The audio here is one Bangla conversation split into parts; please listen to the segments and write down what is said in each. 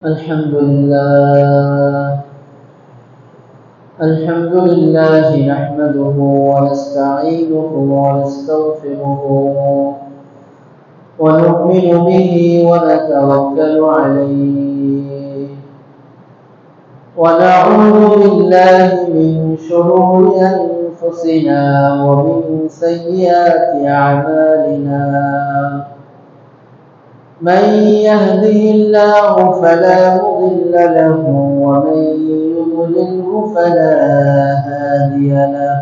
الحمد لله نحمده ونستعينه ونستغفره ونؤمن به ونتوكل عليه ونعوذ بالله من شرور أنفسنا ومن سيئات أعمالنا. من يهده الله فلا مضل له ومن يضلله فلا هادي له،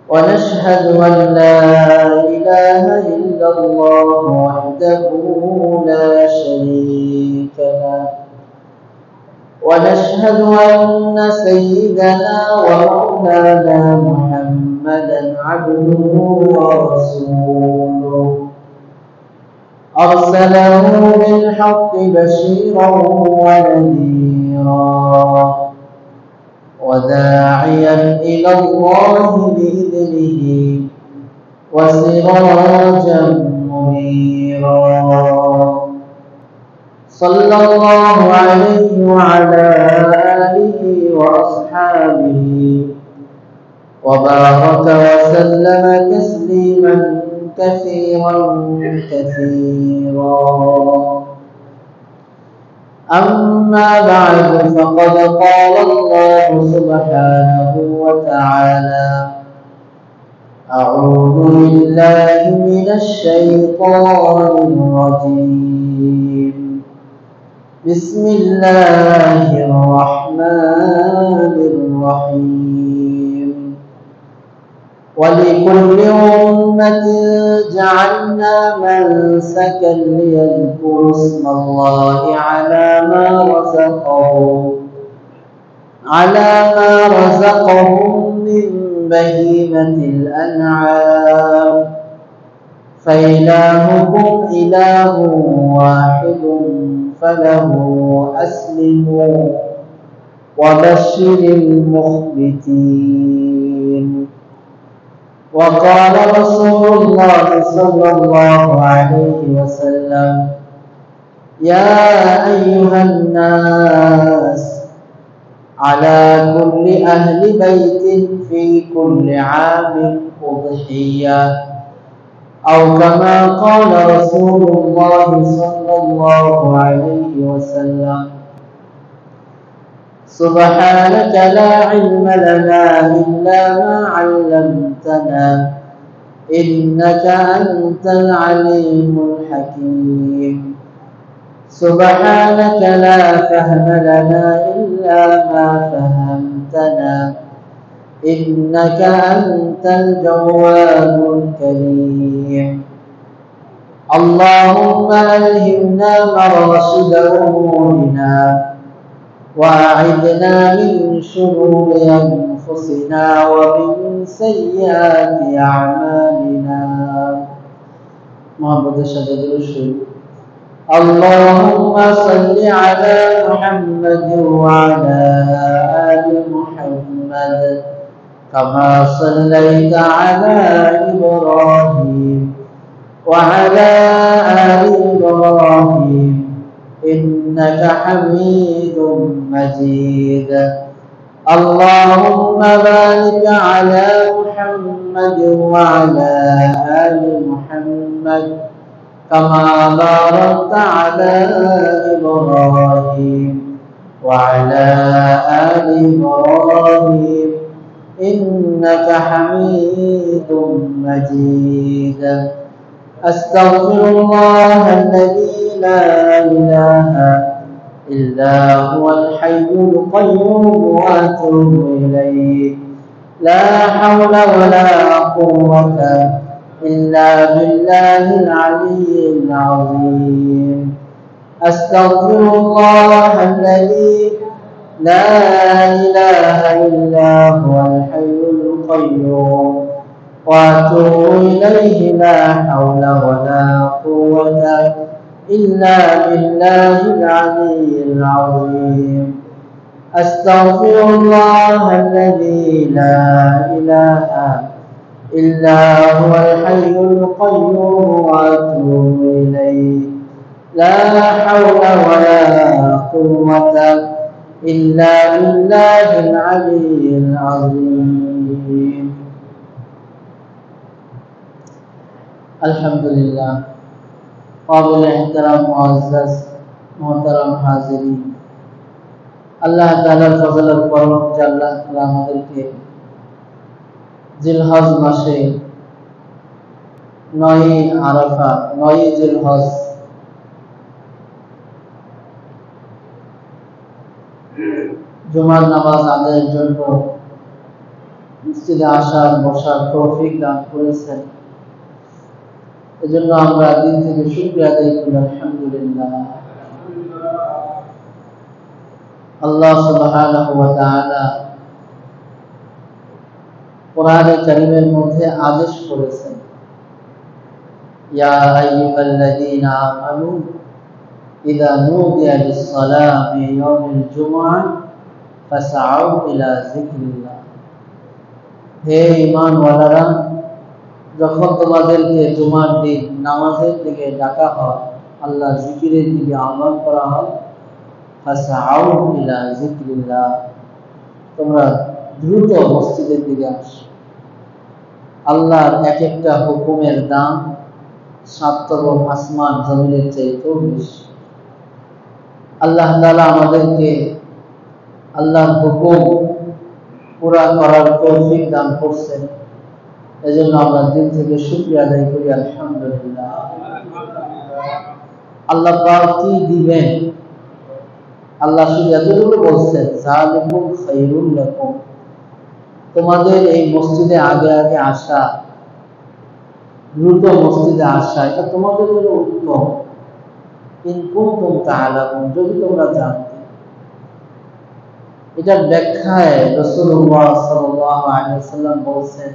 ونشهد أن لا إله إلا الله وحده لا شريك له، ونشهد أن سيدنا ومولانا محمدا عبده ورسوله، أرسله بالحق بشيرا ونذيرا وداعيا إلى الله بإذنه وسراجا منيرا. صلى الله عليه وعلى آله وأصحابه وبارك وسلم تسليما كثيرا كثيرا. أما بعد، فقد قال الله سبحانه وتعالى: أعوذ بالله من الشيطان الرجيم. بسم الله الرحمن الرحيم. ولكل أمة جعلنا منسكا ليذكروا اسم الله على ما رزقهم من بهيمة الأنعام، فإلهكم إله واحد فله أسلموا وبشر المخبتين. وقال رسول الله صلى الله عليه وسلم: يا أيها الناس، على كل أهل بيت في كل عام أضحية، أو كما قال رسول الله صلى الله عليه وسلم: سبحانك لا علم لنا إلا ما علمتنا إنك أنت العليم الحكيم. سبحانك لا فهم لنا إلا ما فهمتنا إنك أنت الجواد الكريم. اللهم ألهمنا مراشد أمورنا وأعذنا من شرور أنفسنا ومن سيئات أعمالنا. محمد شهد الشيخ. اللهم صل على محمد وعلى آل محمد كما صليت على إبراهيم وعلى آل إبراهيم إنك حميد مجيد. اللهم بارك على محمد وعلى آل محمد كما باركت على إبراهيم وعلى آل إبراهيم إنك حميد مجيد. أستغفر الله الذي لا إله إلا هو الحي القيوم وأتوب إليه. لا حول ولا قوة إلا بالله العلي العظيم. أستغفر الله الذي لا إله إلا هو الحي القيوم وأتوب إليه. لا حول ولا قوة إلا بالله العلي العظيم. أستغفر الله الذي لا إله إلا هو الحي القيوم وأتوب إليه. لا حول ولا قوة إلا بالله العلي العظيم الحمد لله قابل احترام معزز मोहतरम हाजिरीन अल्लाह ताआलार फजलेर करम जे अल्लाह ताआला आमादेरके जिलहज मासे 9 आराफा 9 जिलहज जुमार नामाज आदाয়ের জন্য মসজিদে আসার বসার তৌফিক দান করেছেন। এজন্য আমরা দিন থেকে শুকরিয়া আদায় করি আলহামদুলিল্লাহ। আল্লাহ সুবহানাহু ওয়া তাআলা কোরআনে কারীমের মধ্যে আদেশ করেছেন, ইয়া আইয়ুহাল্লাযীনা আমানু ইযা নুদিয়া লিস-সালাতি ইয়াউমিল জুমআহ ফাসআউ ইলা যিকরিল্লাহ। হে ঈমানওয়ালারা, যখন তোমাদেরকে জুমার দিন নামাজের দিকে ডাকা হয়, আল্লাহর জিকিরের দিকে আহ্বান করা হয়, ফাসআউ ইলা যিকরিল্লাহ, তোমরা দ্রুত মসজিদের দিকে আসো। আল্লাহর এক একটা হুকুমের দাম ৭ আসমান জমিনের চাইতেও বেশি। আল্লাহ তাআলা আমাদেরকে আল্লাহর হুকুম পুরা করার তৌফিক দান করছেন। এজন্য আমরা দিল থেকে শুকরিয়া আদায় করি আলহামদুলিল্লাহ। আল্লাহ পাক কি দিবেন, আল্লাহ শুধু এতটুকু বলছেন, যালিকুম খায়রুল লাকুম, তোমাদের এই মসজিদে আগে আগে আসা, দ্রুত মসজিদে আসা, এটা তোমাদের জন্য উত্তম। ইন কুনতুম তা'লামুন, যদি তোমরা জানতে। এটার ব্যাখ্যায় রাসূলুল্লাহ সাল্লাল্লাহু আলাইহি ওয়াসাল্লাম বলেছেন,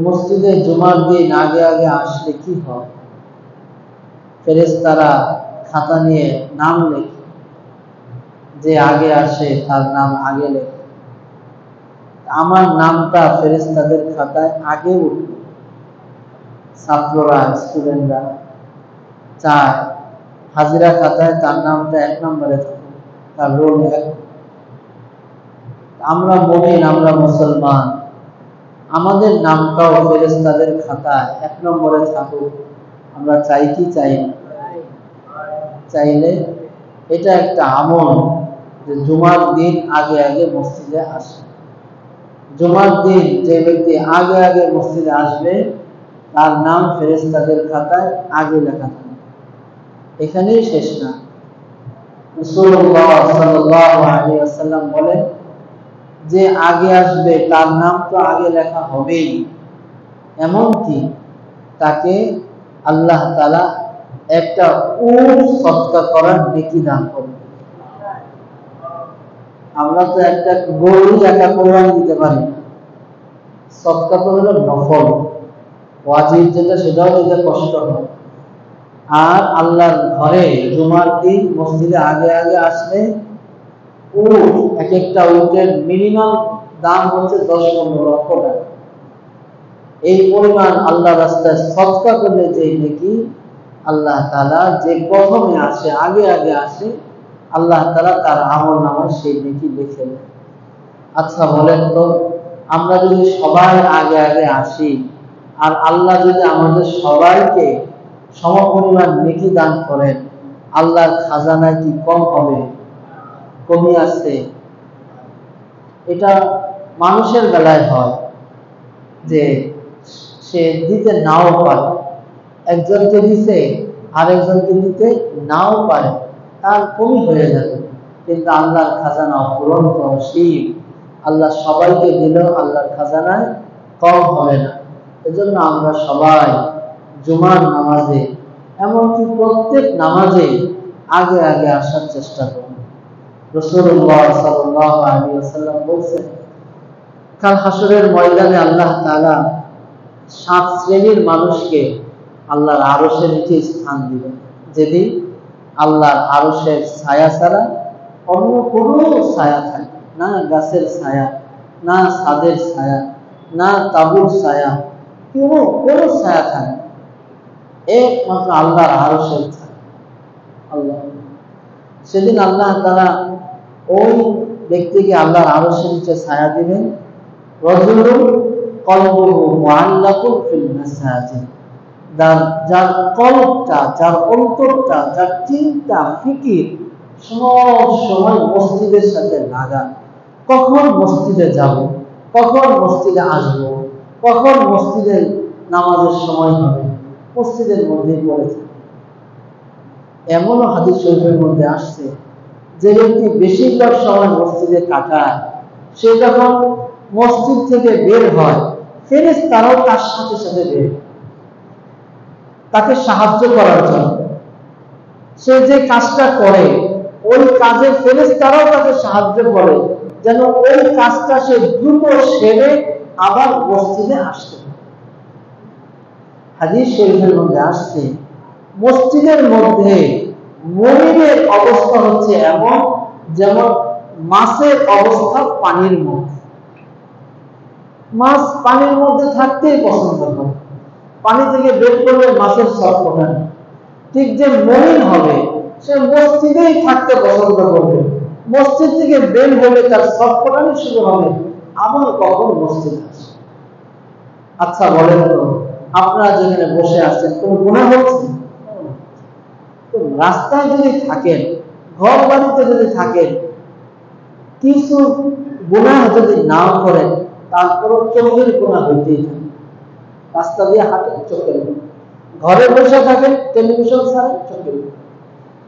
মসজিদে জুমার দিন আগে আগে আসলে কি হয়, ফেরেশতারা খাতা নিয়ে নাম লেখে, যে আগে আসে তার নাম আগে লেখে। আমার নামটা ফেরেশতাদের খাতায় আগে উঠবে। ছাত্ররা, স্টুডেন্টরা চায় হাজিরা খাতায় তার নামটা 1 নম্বরে থাকে, তার রোল 1। আমরা মুমিন, আমরা মুসলমান, আমাদের নামটাও ফেরেশতাদের খাতায় 1 নম্বরে থাকুক, আমরা চাই কি চাই না? চাইলে এটা একটা আমল যে জুমার দিন আগে আগে মসজিদে আসে। জুমার দিন যে ব্যক্তি আগে আগে মসজিদে আসবে, তার নাম ফেরেশতাদের খাতায় আগে লেখা থাকবে। এখানেই শেষ না। রাসূলুল্লাহ সাল্লাল্লাহু আলাইহি ওয়াসাল্লাম বলেন, যে আগে আসবে তার নাম তো আগে লেখা হবেই, এমনকি তাকে আল্লাহ তাআলা একটা উট সদকা করার নেকি দান করবে। আমরা তো একটা গরু একা কোরবানি দিতে পারি না। সদকা তো হলো নফল, ওয়াজিব যেটা সেটাও দিতে কষ্ট হয়। আর আল্লাহর ঘরে জুমার দিন মসজিদে আগে আগে আসলে উট, এক একটা উটের মিনিমাম দাম হচ্ছে 10-15 লক্ষ টাকা। এই পরিমাণ আল্লাহর রাস্তায় সদকা করলে যে নাকি আল্লাহ তাআলা যে প্রথমে আসে, আগে আগে আসে, আল্লাহ তাআলা তার আমলনামায় সেই নেকি লিখে দেন। আচ্ছা বলেন তো, আমরা যদি সবাই আগে আগে আসি আর আল্লাহ যদি আমাদের সবাইকে সমপরিমাণ নেকি দান করেন, আল্লাহর খাজানায় কি কম হবে? কমই আছে। এটা মানুষের বেলায় হয় যে সে দিতে নাও পারে, একজনকে দিতে আরেকজনকে দিতে নাও পারে, তার কমই হয়ে যাবে। কিন্তু আল্লাহর খাজানা অফুরন্ত অসীম। আল্লাহ সবাইকে দিলেও আল্লাহর খাজানায় কম হবে না। এজন্য আমরা সবাই জুমার নামাজে, এমনকি প্রত্যেক নামাজে আগে আগে আসার চেষ্টা করব। রাসূলুল্লাহ সাল্লাল্লাহু আলাইহি ওয়াসাল্লাম বলেছেন, কাল হাসরের ময়দানে আল্লাহ তাআলা 7 শ্রেণীর মানুষকে আল্লাহর আরশের নিচে স্থান দিবেন, যেদিন আল্লাহর আরশের ছায়া ছাড়া অন্য কোনো ছায়া থাকবে না। গাছের ছায়া, না ছাদের ছায়া, না তাঁবুর ছায়া, কোনো ছায়া থাকবে। একমাত্র আল্লাহর আরশের ছায়া। আল্লাহ, সেদিন আল্লাহ তাআলা ওই ব্যক্তিকে আল্লাহর আরশের নিচে ছায়া দিবেন। রাজুলুন কলবুহু মুআল্লাকুন ফিল মাসাজিদ, যার কলবটা, যার অন্তরটা, যার চিন্তা ফিকির সব সময় মসজিদের সাথে লাগা। কখন মসজিদে যাব, কখন মসজিদে আসব, কখন মসজিদে নামাজের সময় হবে, মসজিদের মধ্যেই পড়েছে। এমনও হাদিস শরীফের মধ্যে আসছে, যে ব্যক্তি বেশিরভাগ সময় মসজিদে কাটায়, সে যখন মসজিদ থেকে বের হয়, ফেরেশতারাও তার সাথে সাথে বের হয় তাকে সাহায্য করার জন্য। সে যে কাজটা করে, ওই কাজে ফেরেশতারাও তাকে সাহায্য করে, যেন ওই কাজটা সে দ্রুত সেরে আবার মসজিদে আসতে পারে। হাদিস শরীফের মধ্যে আসছে, মসজিদের মধ্যে মুমিনের অবস্থা হচ্ছে এমন যেমন মাছের অবস্থা পানির মধ্যে। মাছ পানির মধ্যে থাকতেই পছন্দ করে, পানি থেকে বের করলে মাছের ছটফটানি। ঠিক যে মুমিন হবে, সে মসজিদেই থাকতে পছন্দ করবে, মসজিদ থেকে বের হলে তার ছটফটানি শুরু হবে, আবার কখন মসজিদ আসে। আচ্ছা বলেন তো, আপনারা যেখানে বসে আছেন কোন গুনাহ হচ্ছে? রাস্তায় যদি থাকেন, ঘর বাড়িতে যদি থাকেন, কিছু গুনাহ যদি নাও করেন, তারপরও চোখের গুনাহ হইতেই থাকে। রাস্তা দিয়ে হাঁটেন, চোখের গুনাহ। ঘরে বসে থাকেন, টেলিভিশন ছাড়েন, চোখের গুনাহ।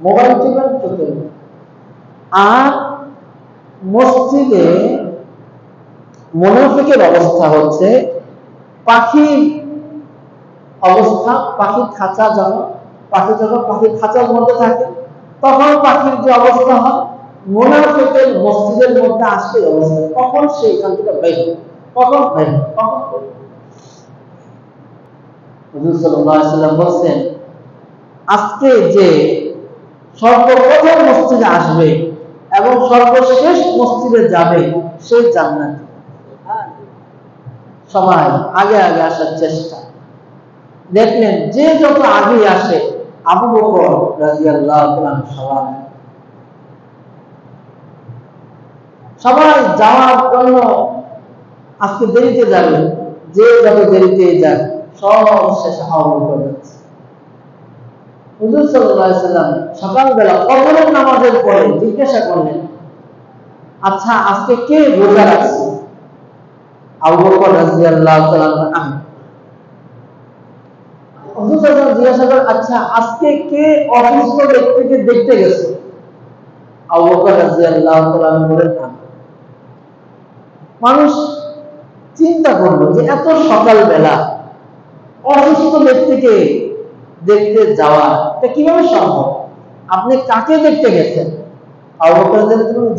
মোবাইল টিপেন, চোখের গুনাহ। আর মসজিদে মুনাফিকের অবস্থা হচ্ছে পাখির অবস্থা। পাখির খাঁচা যখন পাখির খাঁচার মধ্যে থাকে, তখন পাখির যে অবস্থা হয়, মুনাফিকের মসজিদের মধ্যে আসলে অবস্থা, কখন সে এখান থেকে বের হয়, কখন বের হয়, কখন বের হয়। হুজুর সাল্লাল্লাহু আলাইহি ওয়াসাল্লাম বলেন, আজকে যে সর্বপ্রথম মসজিদে আসবে এবং সর্বশেষ মসজিদে যাবে, সে জান্নাতি। সবাই আগে আগে আসার চেষ্টা। দেখলেন যে যত আগে আসে, আবু বকর রাদিয়াল্লাহু তাআলা সবাই যাওয়ার জন্য আজকে দেরিতে যাবে, যে যত দেরিতে যান সব শেষে আবু বকর যাচ্ছে। হুজুর সাল্লাল্লাহু আলাইহি ওয়াসাল্লাম সকালবেলা ফজরের নামাজের পরে জিজ্ঞাসা করলেন, আচ্ছা আজকে কে রোজা রাখছে? আবু বকর রাদিয়াল্লাহু তাআলা আমি। হুজুর সাল্লাল্লাহু আলাইহি ওয়াসাল্লাম জিজ্ঞাসা করেন, আচ্ছা আজকে কে অসুস্থ ব্যক্তিকে দেখতে গেছে? আবু বকর রাদিয়াল্লাহু তাআলা বলেন আমি। মানুষ চিন্তা করলো যে এত সকালবেলা অসুস্থ ব্যক্তিকে দেখতে যাওয়া এটা কিভাবে সম্ভব? আপনি কাকে দেখতে গেছেন? আবু বকর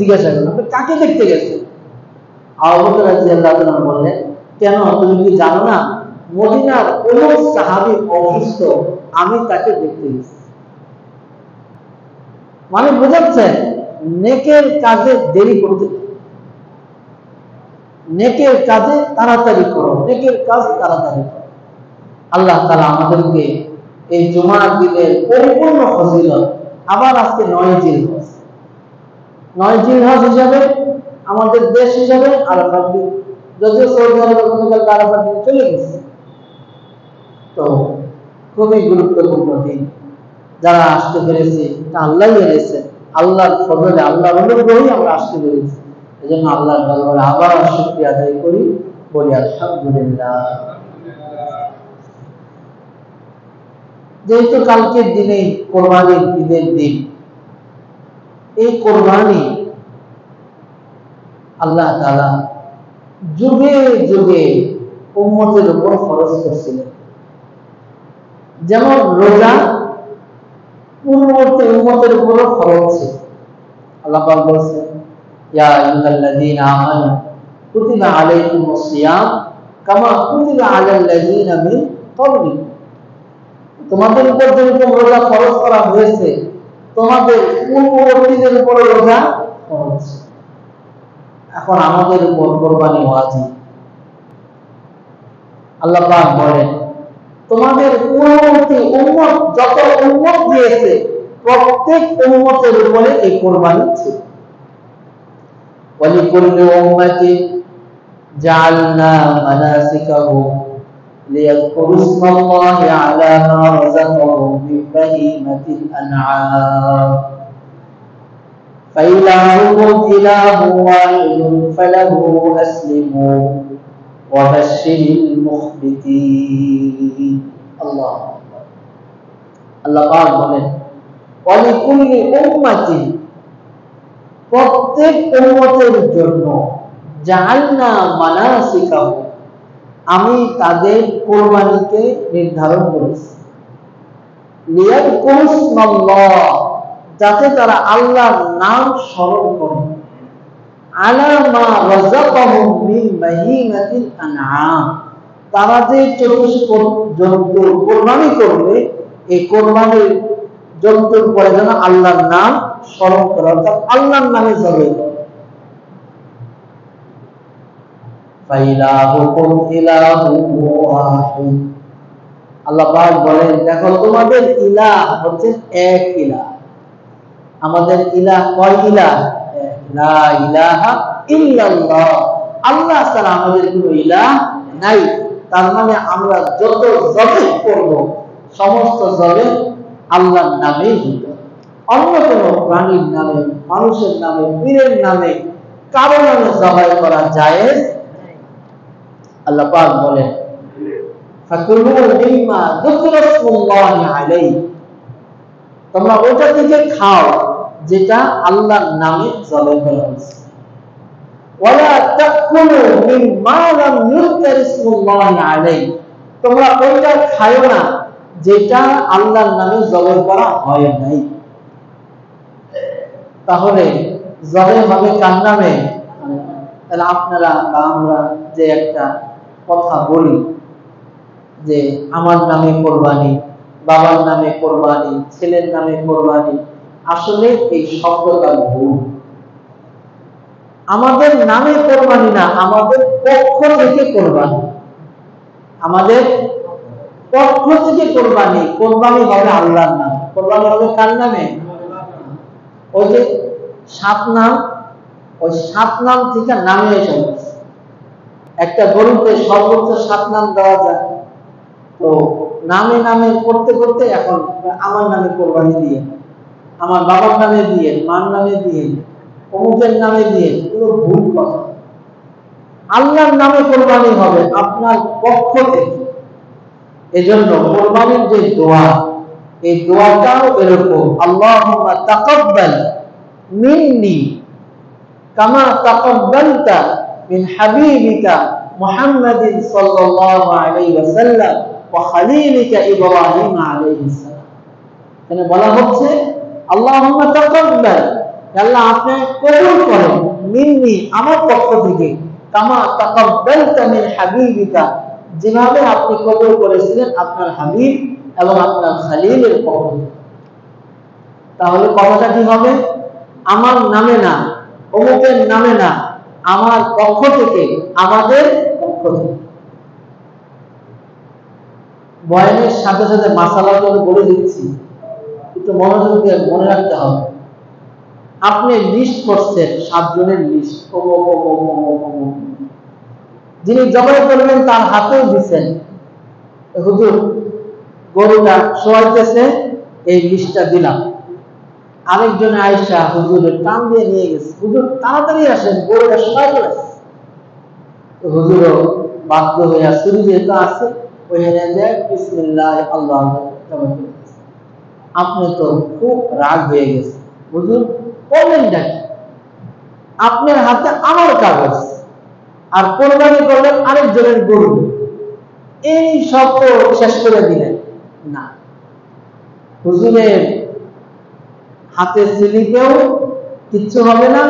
জিজ্ঞাসা করলেন, আপনি কাকে দেখতে গেছেন? আবু বকর রাদিয়াল্লাহু তাআলা বললেন, কেন তুমি কি জানো না মদিনার কোন সাহাবী অসুস্থ, আমি তাকে দেখতে গেছি। মানে বুঝাচ্ছেন নেকের কাজে দেরি করতে, নেকের কাজে তাড়াতাড়ি করো, নেকের কাজ তাড়াতাড়ি করো। আল্লাহ তাআলা আমাদেরকে এই জুমার দিনের পরিপূর্ণ ফজিলত, আবার আজকে 9 জিলহজ, 9 জিলহজ হিসাবে আমাদের দেশ হিসাবে আরাফাত দিন, যদিও সৌদি আরবের মধ্যে আরাফাত দিন চলে গেছে, তো খুবই গুরুত্বপূর্ণ দিন। যারা আসতে পেরেছি তা আল্লাহই এনেছেন, আল্লাহর ফজলে, আল্লাহর অনুগ্রহে আমরা আসতে পেরেছি। এজন্য আল্লাহর দরবারে আবার শুকরিয়া আদায় করি, বলি আলহামদুলিল্লাহ। যেহেতু কালকের দিনে কোরবানির ঈদের দিন, এই কোরবানি আল্লাহ তাআলা যুগে যুগে উম্মতের উপর ফরজ করেছিলেন। যেমন রোজা পূর্ববর্তী উম্মতের উপর ফরজ ছিল। আল্লাহ পাক বলেছেন, ইয়া আইয়ুহাল্লাযীনা আমানু কুতিবা আলাইকুমুস সিয়াম কামা কুতিবা আলাল লাযীনা মিন ক্বাবলিকুম, তোমাদের উপর যেরকম রোজা ফরজ করা হয়েছে, তোমাদের পূর্ববর্তীদের উপর রোজা ফরজ। এখন আমাদের উপর কোরবানি ওয়াজিব। আল্লাহ পাক বলেন, তোমাদের পূর্ববর্তী উম্মত যত উম্মত দিয়েছে প্রত্যেক উম্মতের উপরে এই কোরবানি ছিল। ওয়ালিকুল্লি উম্মাতিন জাআলনা মানাসিকাহুম লিয়াযকুরু ইসমাল্লাহি আলা মা রাযাকাহুম মিন বাহিমাতিল আনআম ফাইলাহুকুম ইলাহুন ওয়াহিদুন ফালাহু আসলিমু ওয়া বাশশিরিল মুখবিতিন। আল্লাহ আল্লাহ পাক বলেন ওয়ালিকুল্লি উম্মাতিন, প্রত্যেক উম্মতের জন্য জাআলনা মানাসিকাহুম, আমি তাদের কুরবানিকে নির্ধারণ করেছি। লিয়াযকুরু ইসমাল্লাহ, যাতে তারা আল্লাহর নাম স্মরণ করে, আলা মা রাযাকাহুম মিন বাহিমাতিল আনআম, তারা যে চতুষ্প জন্তু কুরবানি করবে এই কুরবানির জন্তুর পরে যেন আল্লাহর নাম স্মরণ করে, অর্থাৎ আল্লাহর নামে জবাই করে। ফাইলাহুকুম ইলাহুন ওয়াহিদ, আল্লাহ পাক বলেন দেখো তোমাদের ইলাহ হচ্ছে এক ইলাহ। আমাদের ইলাহ কয় ইলাহ? লা ইলাহা ইল্লাল্লাহ, আল্লাহ ছাড়া আমাদের কোনো ইলাহ নাই। তার মানে আমরা যত জবাই করব সমস্ত জবাই আল্লাহর নামেই হবে, অন্য কোনো প্রাণীর নামে, মানুষের নামে, পীরের নামে, কারো নামে জবাই করা জায়েজ। আল্লাহ পাক বলেন ফাকুলু মিম্মা যুকিরা ইসমুল্লাহি আলাইহি, তোমরা ওটা থেকে খাও যেটা আল্লাহর নামে জবাই করা হয়েছে। ওয়ালা তাকুলু মিম্মা লাম যুকিরা ইসমুল্লাহি আলাইহি, তোমরা ওইটা খাও না যেটা আল্লাহর নামে জবাই করা হয় নাই। তাহলে জবাই হবে কার নামে? তাহলে আপনারা বা আমরা যে একটা কথা বলি যে আমার নামে কোরবানি, বাবার নামে কোরবানি, ছেলের নামে কোরবানি, আসলে এই শব্দটা ভুল। আমাদের নামে কোরবানি না, আমাদের পক্ষ থেকে কোরবানি, আমাদের পক্ষ থেকে কোরবানি। কোরবানি হবে আল্লাহর নামে। কোরবানি হবে কার নামে? ওই যে 7 নাম, ওই 7 নাম থেকে নামে এসে একটা গরুতে সর্বোচ্চ 7 নাম দেওয়া যায়। তো নামে নামে করতে করতে এখন আমার নামে কোরবানি দিয়ে, আমার বাবার নামে দিয়ে, মার নামে দিয়ে, অমুকের নামে দিয়ে, এগুলো ভুল কথা। আল্লাহর নামে কোরবানি হবে আপনার পক্ষ থেকে। এজন্য কোরবানির যে দোয়া, এই দোয়াটাও এরকম, আল্লাহুম্মা তাকাব্বাল মিন্নি কামা তাকাব্বালতা মিন হাবিবিকা মুহাম্মাদিন সাল্লাল্লাহু আলাইহি ওয়াসাল্লাম ওয়া খালিলিকা ইব্রাহিম আলাইহিস সালাম। এখানে বলা হচ্ছে আল্লাহুম্মা তাকাব্বাল, আল্লাহ আপনি কবুল করেন, মিন্নি আমার পক্ষ থেকে, কামা তাকাব্বালতা মিন হাবিবিকা, যেভাবে আপনি কবুল করেছিলেন আপনার হাবিব এবং আপনার খালিলের পক্ষ থেকে। তাহলে কথাটা কি হবে? আমার নামে না, অমুকের নামে না, আমার পক্ষ থেকে, আমাদের পক্ষ থেকে। বয়ানের সাথে সাথে মাসালাগুলো বলে দিচ্ছি, একটু মনোযোগ দিয়ে মনে রাখতে হবে। আপনি লিস্ট করছেন 7 জনের লিস্ট, যিনি জবাই করবেন তার হাতেও দিচ্ছেন, হুজুর গরুটা শোয়াইতেছে, এই লিস্টটা দিলাম। আরেকজনে আয়েশা হুজুরের টান দিয়ে নিয়ে গেছে, হুজুর তাড়াতাড়ি আসেন, গরুটা শোয়াই ফেলেছে। হুজুরও বাধ্য হইয়া ছুরি যেহেতু আছে ওইখানে যায় বিসমিল্লাহ আল্লাহ। আপনি তো খুব রাগ হয়ে গেছে, হুজুর করলেন নাকি? আপনার হাতে আমার কাগজ, আর কোরবানি করলেন আরেকজনের গরু, এই সব তো শেষ করে দিলেন না। হুজুরের হাতে স্লিপেও কিচ্ছু হবে না,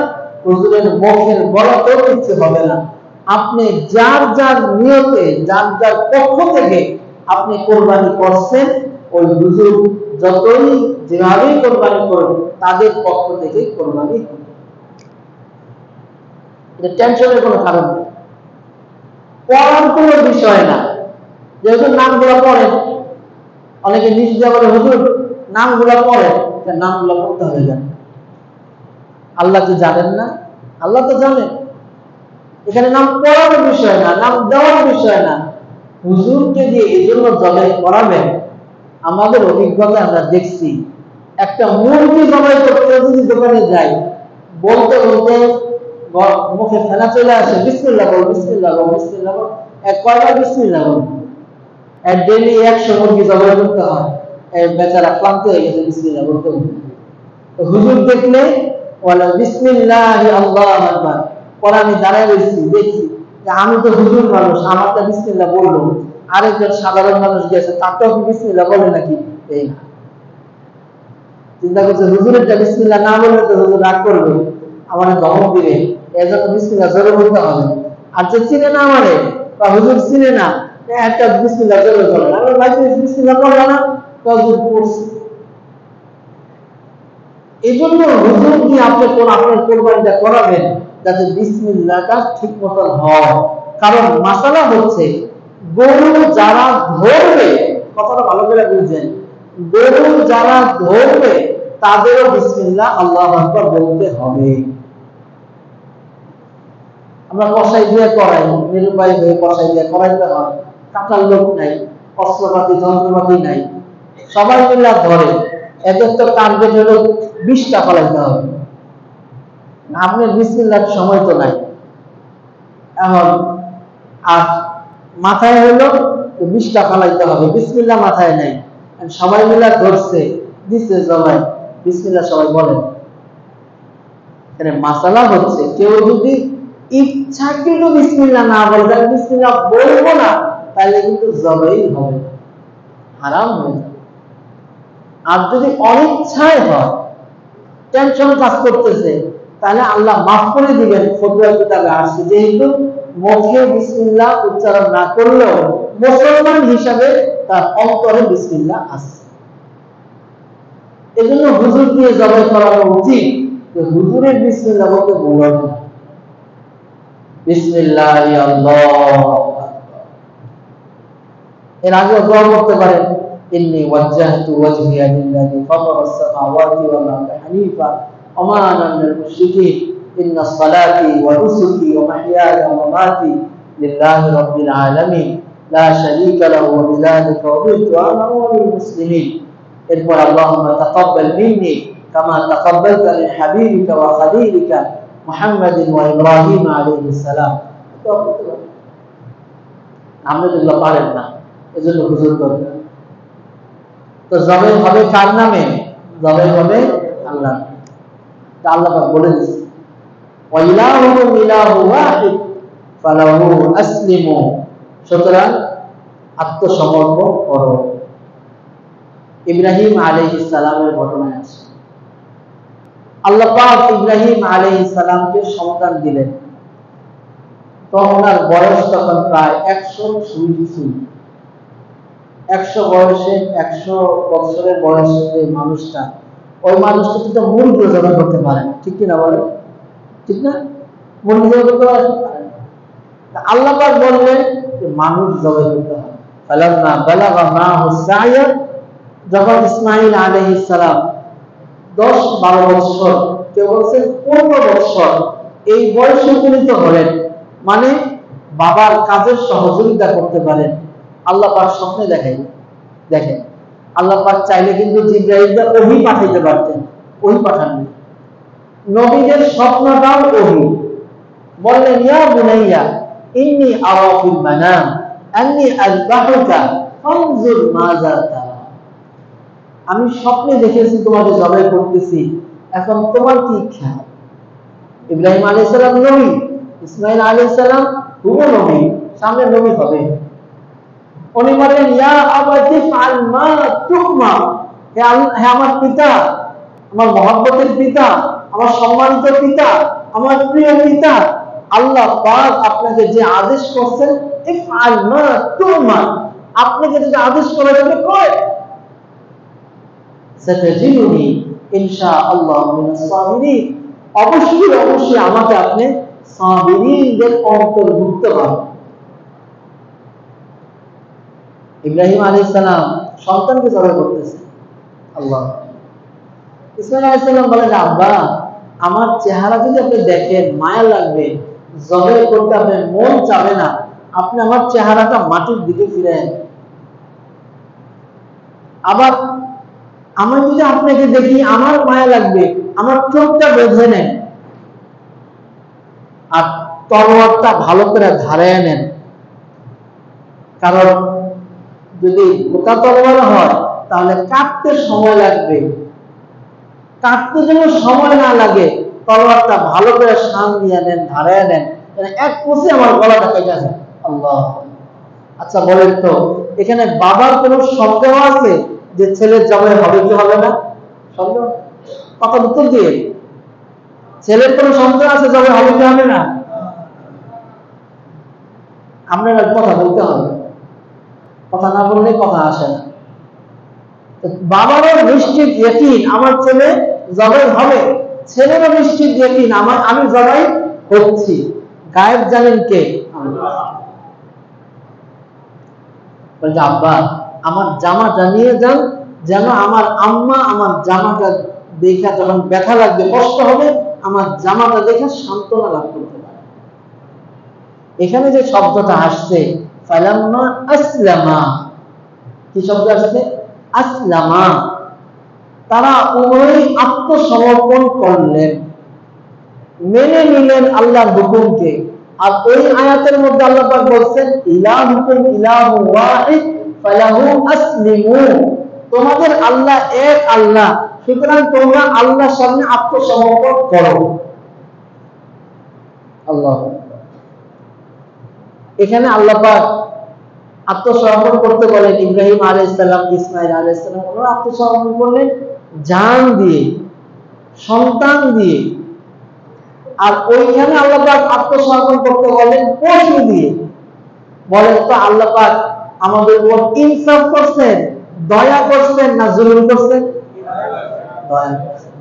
হুজুরের মুখের বলাতেও কিচ্ছু হবে না। আপনি যার যার নিয়তে, যার যার পক্ষ থেকে আপনি কোরবানি করছেন, ওই হুজুর যতই যেভাবেই কোরবানি করবেন তাদের পক্ষ থেকে কোরবানি হবে। এটা টেনশনের কোনো কারণ নেই, পড়ার কোনো বিষয় না। যেহেতু নামগুলো পড়েন, অনেকে নিশ্চয় বলে হুজুর নামগুলো পড়েন, নামগুলো পড়তে হবে কেন? আল্লাহ কি জানেন না? আল্লাহ তো জানেন। এখানে নাম পড়ানোর বিষয় না, নাম দেওয়ার বিষয় না। হুজুরকে দিয়ে এই জন্য জবাই করাবেন। আমাদের অভিজ্ঞতা আমরা দেখছি, একটা মুরগি জবাই করতে যদি দোকানে যাই, বলতে বলতে মুখে ফেনা চলে আসে, বিসমিল্লাহ বল, বিসমিল্লাহ বল, বিসমিল্লাহ বল, কয়বার বিসমিল্লাহ বল? ডেইলি 100 মুরগি জবাই করতে হয়, বেচারা ক্লান্ত হয়ে গেছে বিসমিল্লাহ বলতে বলতে। হুজুর দেখলে বলে বিসমিল্লাহি আল্লাহু আকবার, পরে আমি দাঁড়ায় রয়েছি, দেখছি যে আমি তো হুজুর মানুষ, আমারটা বিসমিল্লাহ বললো, আরেকজন সাধারণ মানুষ গেছে তারটাও কি বিসমিল্লাহ বলে নাকি? এই না। চিন্তা করছে হুজুরেরটা বিসমিল্লাহ না বললে তো হুজুর রাগ করবে, আমার ধমক দিবে, এজন্য বিসমিল্লাহ জোরে বলতে হবে। আর যে চিনে না আমারে বা হুজুর চিনে না, একটা বিসমিল্লাহ জোরে বলে, আমি ভাই বিসমিল্লাহ বলবো না, তো হুজুর পড়ছে। এই জন্য হুজুর কি আপনি কোন আপনার কোরবানিটা করাবেন যাতে বিসমিল্লাহটা ঠিক মতন হয়। কারণ মাসালা হচ্ছে গরু যারা ধরবে, কথাটা ভালো করে বুঝছেন, গরু যারা ধরবে তাদেরও বিসমিল্লাহ আল্লাহু আকবার বলতে হবে। আমরা কসাই দিয়ে করাই, নিরুপায় হয়ে কসাই দিয়ে করাইতে হয়, কাটার লোক নাই, অস্ত্রপাতি যন্ত্রপাতি নাই, সবাই মিলে ধরে, এদের তো টার্গেট হলো 20টা ফলাইতে হবে। আপনার বিসমিল্লাহ সময় তো নাই, এখন আর মাথায় হলো 20টা ফলাইতে হবে, বিসমিল্লাহ মাথায় নাই, সবাই মিলে ধরছে, দিচ্ছে জবাই, বিসমিল্লাহ সবাই বলেন। এখানে মাসালা হচ্ছে কেউ যদি ইচ্ছাকৃত বিসমিল্লাহ না বলে, বিসমিল্লাহ বলবো না, তাহলে কিন্তু জবাই হবে, হারাম হয়ে যাবে। আর যদি অনিচ্ছায় হয়, টেনশন কাজ করতেছে, তাহলে আল্লাহ মাফ করে দিবেন। ফতোয়া কিতাবে আসছে যেহেতু মুখে বিসমিল্লাহ উচ্চারণ না করলেও মুসলমান হিসাবে তার অন্তরে বিসমিল্লাহ আছে। এজন্য হুজুর দিয়ে জবাই করানো উচিত, যে হুজুরের বিসমিল্লাহ বলতে ভুলবেন না। বিসমিল্লাহ আল্লাহু আকবার। এর আগে দোয়া করতে পারেন, ইন্নী ওয়াজ্জাহতু ওয়াজহিয়া লিল্লাযী ফাতারাস সামাওয়াতি ওয়াল আরদি হানিফা ওয়া মা আনা মিনাল মুশরিকিন ইন্নাস সালাতি ওয়া নুসুকি ওয়া মাহইয়ায়া ওয়া মামাতি লিল্লাহি রাব্বিল আলামিন লা শারীকা লাহু ওয়া বিযালিকা উমিরতু ওয়া আনা আউয়ালুল মুসলিমিন। এরপর আল্লাহুম্মা তাকাব্বাল মিন্নি কামা তাকাব্বালতা মিন হাবিবিকা ওয়া খালিলিকা মুহাম্মাদিন ওয়া ইব্রাহিম আলাইহিস সালাম। আমরা যেগুলো পারেন না, এজন্য হুজুর করবেন। তো জবাই হবে কার নামে? জবাই হবে আল্লাহ। তা আল্লাহ পাক বলে দিয়েছে, ওয়া ইলাহুকুম ইলাহু ওয়াহিদ ফালাহু আসলিমু। সুতরাং আত্মসমর্পণ করো। ইব্রাহিম আলাইহিস সালামের ঘটনায় আছে, আল্লাহ পাক ইব্রাহিম আলাইহিস সালামকে সন্তান দিলেন। তো ওনার বয়স তখন প্রায় 100 ছুঁই। 100 বয়সে, 100 বছরের বয়সে যে মানুষটা, ওই মানুষটা তো মুরগি জবাই করতে পারে, ঠিক কিনা বলে? ঠিক না? মুরগি জবাই করতে পারে। আল্লাহ পাক বললেন যে মানুষ জবাই করতে হবে। ফালাম্মা বালাগা মাহু সা'য়া, যখন ইসমাঈল আলাইহিস সালাম 10-12 বছর, কেউ বলছেন 15 বছর, এই বয়সে উপনীত হলেন, মানে বাবার কাজের সহযোগিতা করতে পারেন, আল্লাহ পাক স্বপ্নে দেখেন আল্লাহ পাক চাইলে কিন্তু জিবরাইলকে ওহী পাঠাইতে পারতেন, ওহী পাঠাননি। নবীদের স্বপ্নটাও ওহী। বললেন, ইয়া বুনাইয়া ইন্নী আরা ফিল মানাম আন্নী আযবাহুকা ফানজুর মাযা তারা। আমি স্বপ্নে দেখেছি তোমাকে জবাই করতেছি, এখন তোমার কি ইচ্ছা? ইব্রাহিম আলাইহিস সালাম নবী, ইসমাঈল আলাইহিস সালাম হুবহু নবী, সামনে নবী হবে। উনি বললেন, ইয়া আবাতি ফাল মা তুকমা, হে আমার পিতা, আমার মহব্বতের পিতা, আমার সম্মানিত পিতা, আমার প্রিয় পিতা, আল্লাহ পাক আপনাকে যে আদেশ করছেন, ইফআল মা তুকমা, আপনাকে যে আদেশ করেছেন করেন। সাতাজিদুনি ইনশাআল্লাহ মিনাস সাবিরিন, অবশ্যই আমাকে আপনি সাবিরিনদের অন্তর্ভুক্ত করবেন। ইব্রাহিম আলাইহিস সালাম সন্তানকে জবাই করতেছে। আল্লাহ, ইসমাঈল আলাইহিস সালাম বলেন, আব্বা আমার চেহারা যদি আপনি দেখেন মায়া লাগবে, জবাই করতে আপনার মন চাবে না, আপনি আমার চেহারাটা মাটির দিকে ফিরেন। আবার আমি যদি আপনাকে দেখি আমার মায়া লাগবে, আমার চোখটা বেঁধে নেন আর তলোয়ারটা ভালো করে ধারায় নেন, কারণ যদি গোটা তলোয়ার হয় তাহলে কাটতে সময় লাগবে, কাটতে যেন সময় না লাগে তলোয়ারটা ভালো করে শান দিয়ে নেন, ধারায় নেন, এক কোষে আমার গলাটা কেটে যায়। আল্লাহ, আচ্ছা বলেন তো এখানে বাবার কোন সন্দেহ আছে যে ছেলের জবাই হবে কি হবে না? সন্দেহ? কথা উত্তর দিয়ে, ছেলের কোন সন্দেহ আছে জবাই হবে কি হবে না? আপনার কথা বলতে হবে, কথা না বললে কথা আসে না। বাবারও নিশ্চিত ইয়াকিন আমার ছেলে জবাই হবে, ছেলেরও নিশ্চিত ইয়াকিন আমি জবাই হচ্ছি। গায়েব জানেন কে? বলছে আব্বা আমার জামাটা নিয়ে যান, যেন আমার আম্মা আমার জামাটা দেখা যখন ব্যথা লাগবে, কষ্ট হবে, আমার জামাটা দেখে সান্ত্বনা লাভ করতে পারে। এখানে যে শব্দটা আসছে ফালাম্মা আসলামা, কি শব্দ আসছে? আসলামা, তারা উভয়ই আত্মসমর্পণ করলেন, মেনে নিলেন আল্লাহর হুকুমকে। আর ওই আয়াতের মধ্যে আল্লাহ পাক বলছেন ইলাহুকুম ইলাহু ওয়াহিদ ফালাহু আসলিমু, তোমাদের আল্লাহ এক আল্লাহ, সুতরাং তোমরা আল্লাহর সামনে আত্মসমর্পণ করো। আল্লাহ, এখানে আল্লাহ পাক আত্মসমর্পণ করতে বলেন ইব্রাহিম আলাইহিস সালাম, ইসমাঈল আলাইহিস সালাম, ওরা আত্মসমর্পণ করলেন জান দিয়ে, সন্তান দিয়ে। আর ওইখানে আল্লাহ পাক আত্মসমর্পণ করতে বলেন পশু দিয়ে। বলেন তো আল্লাহ পাক আমাদের উপর ইনসাফ করছেন, দয়া করছেন না জুলুম করছেন? দয়া করছেন।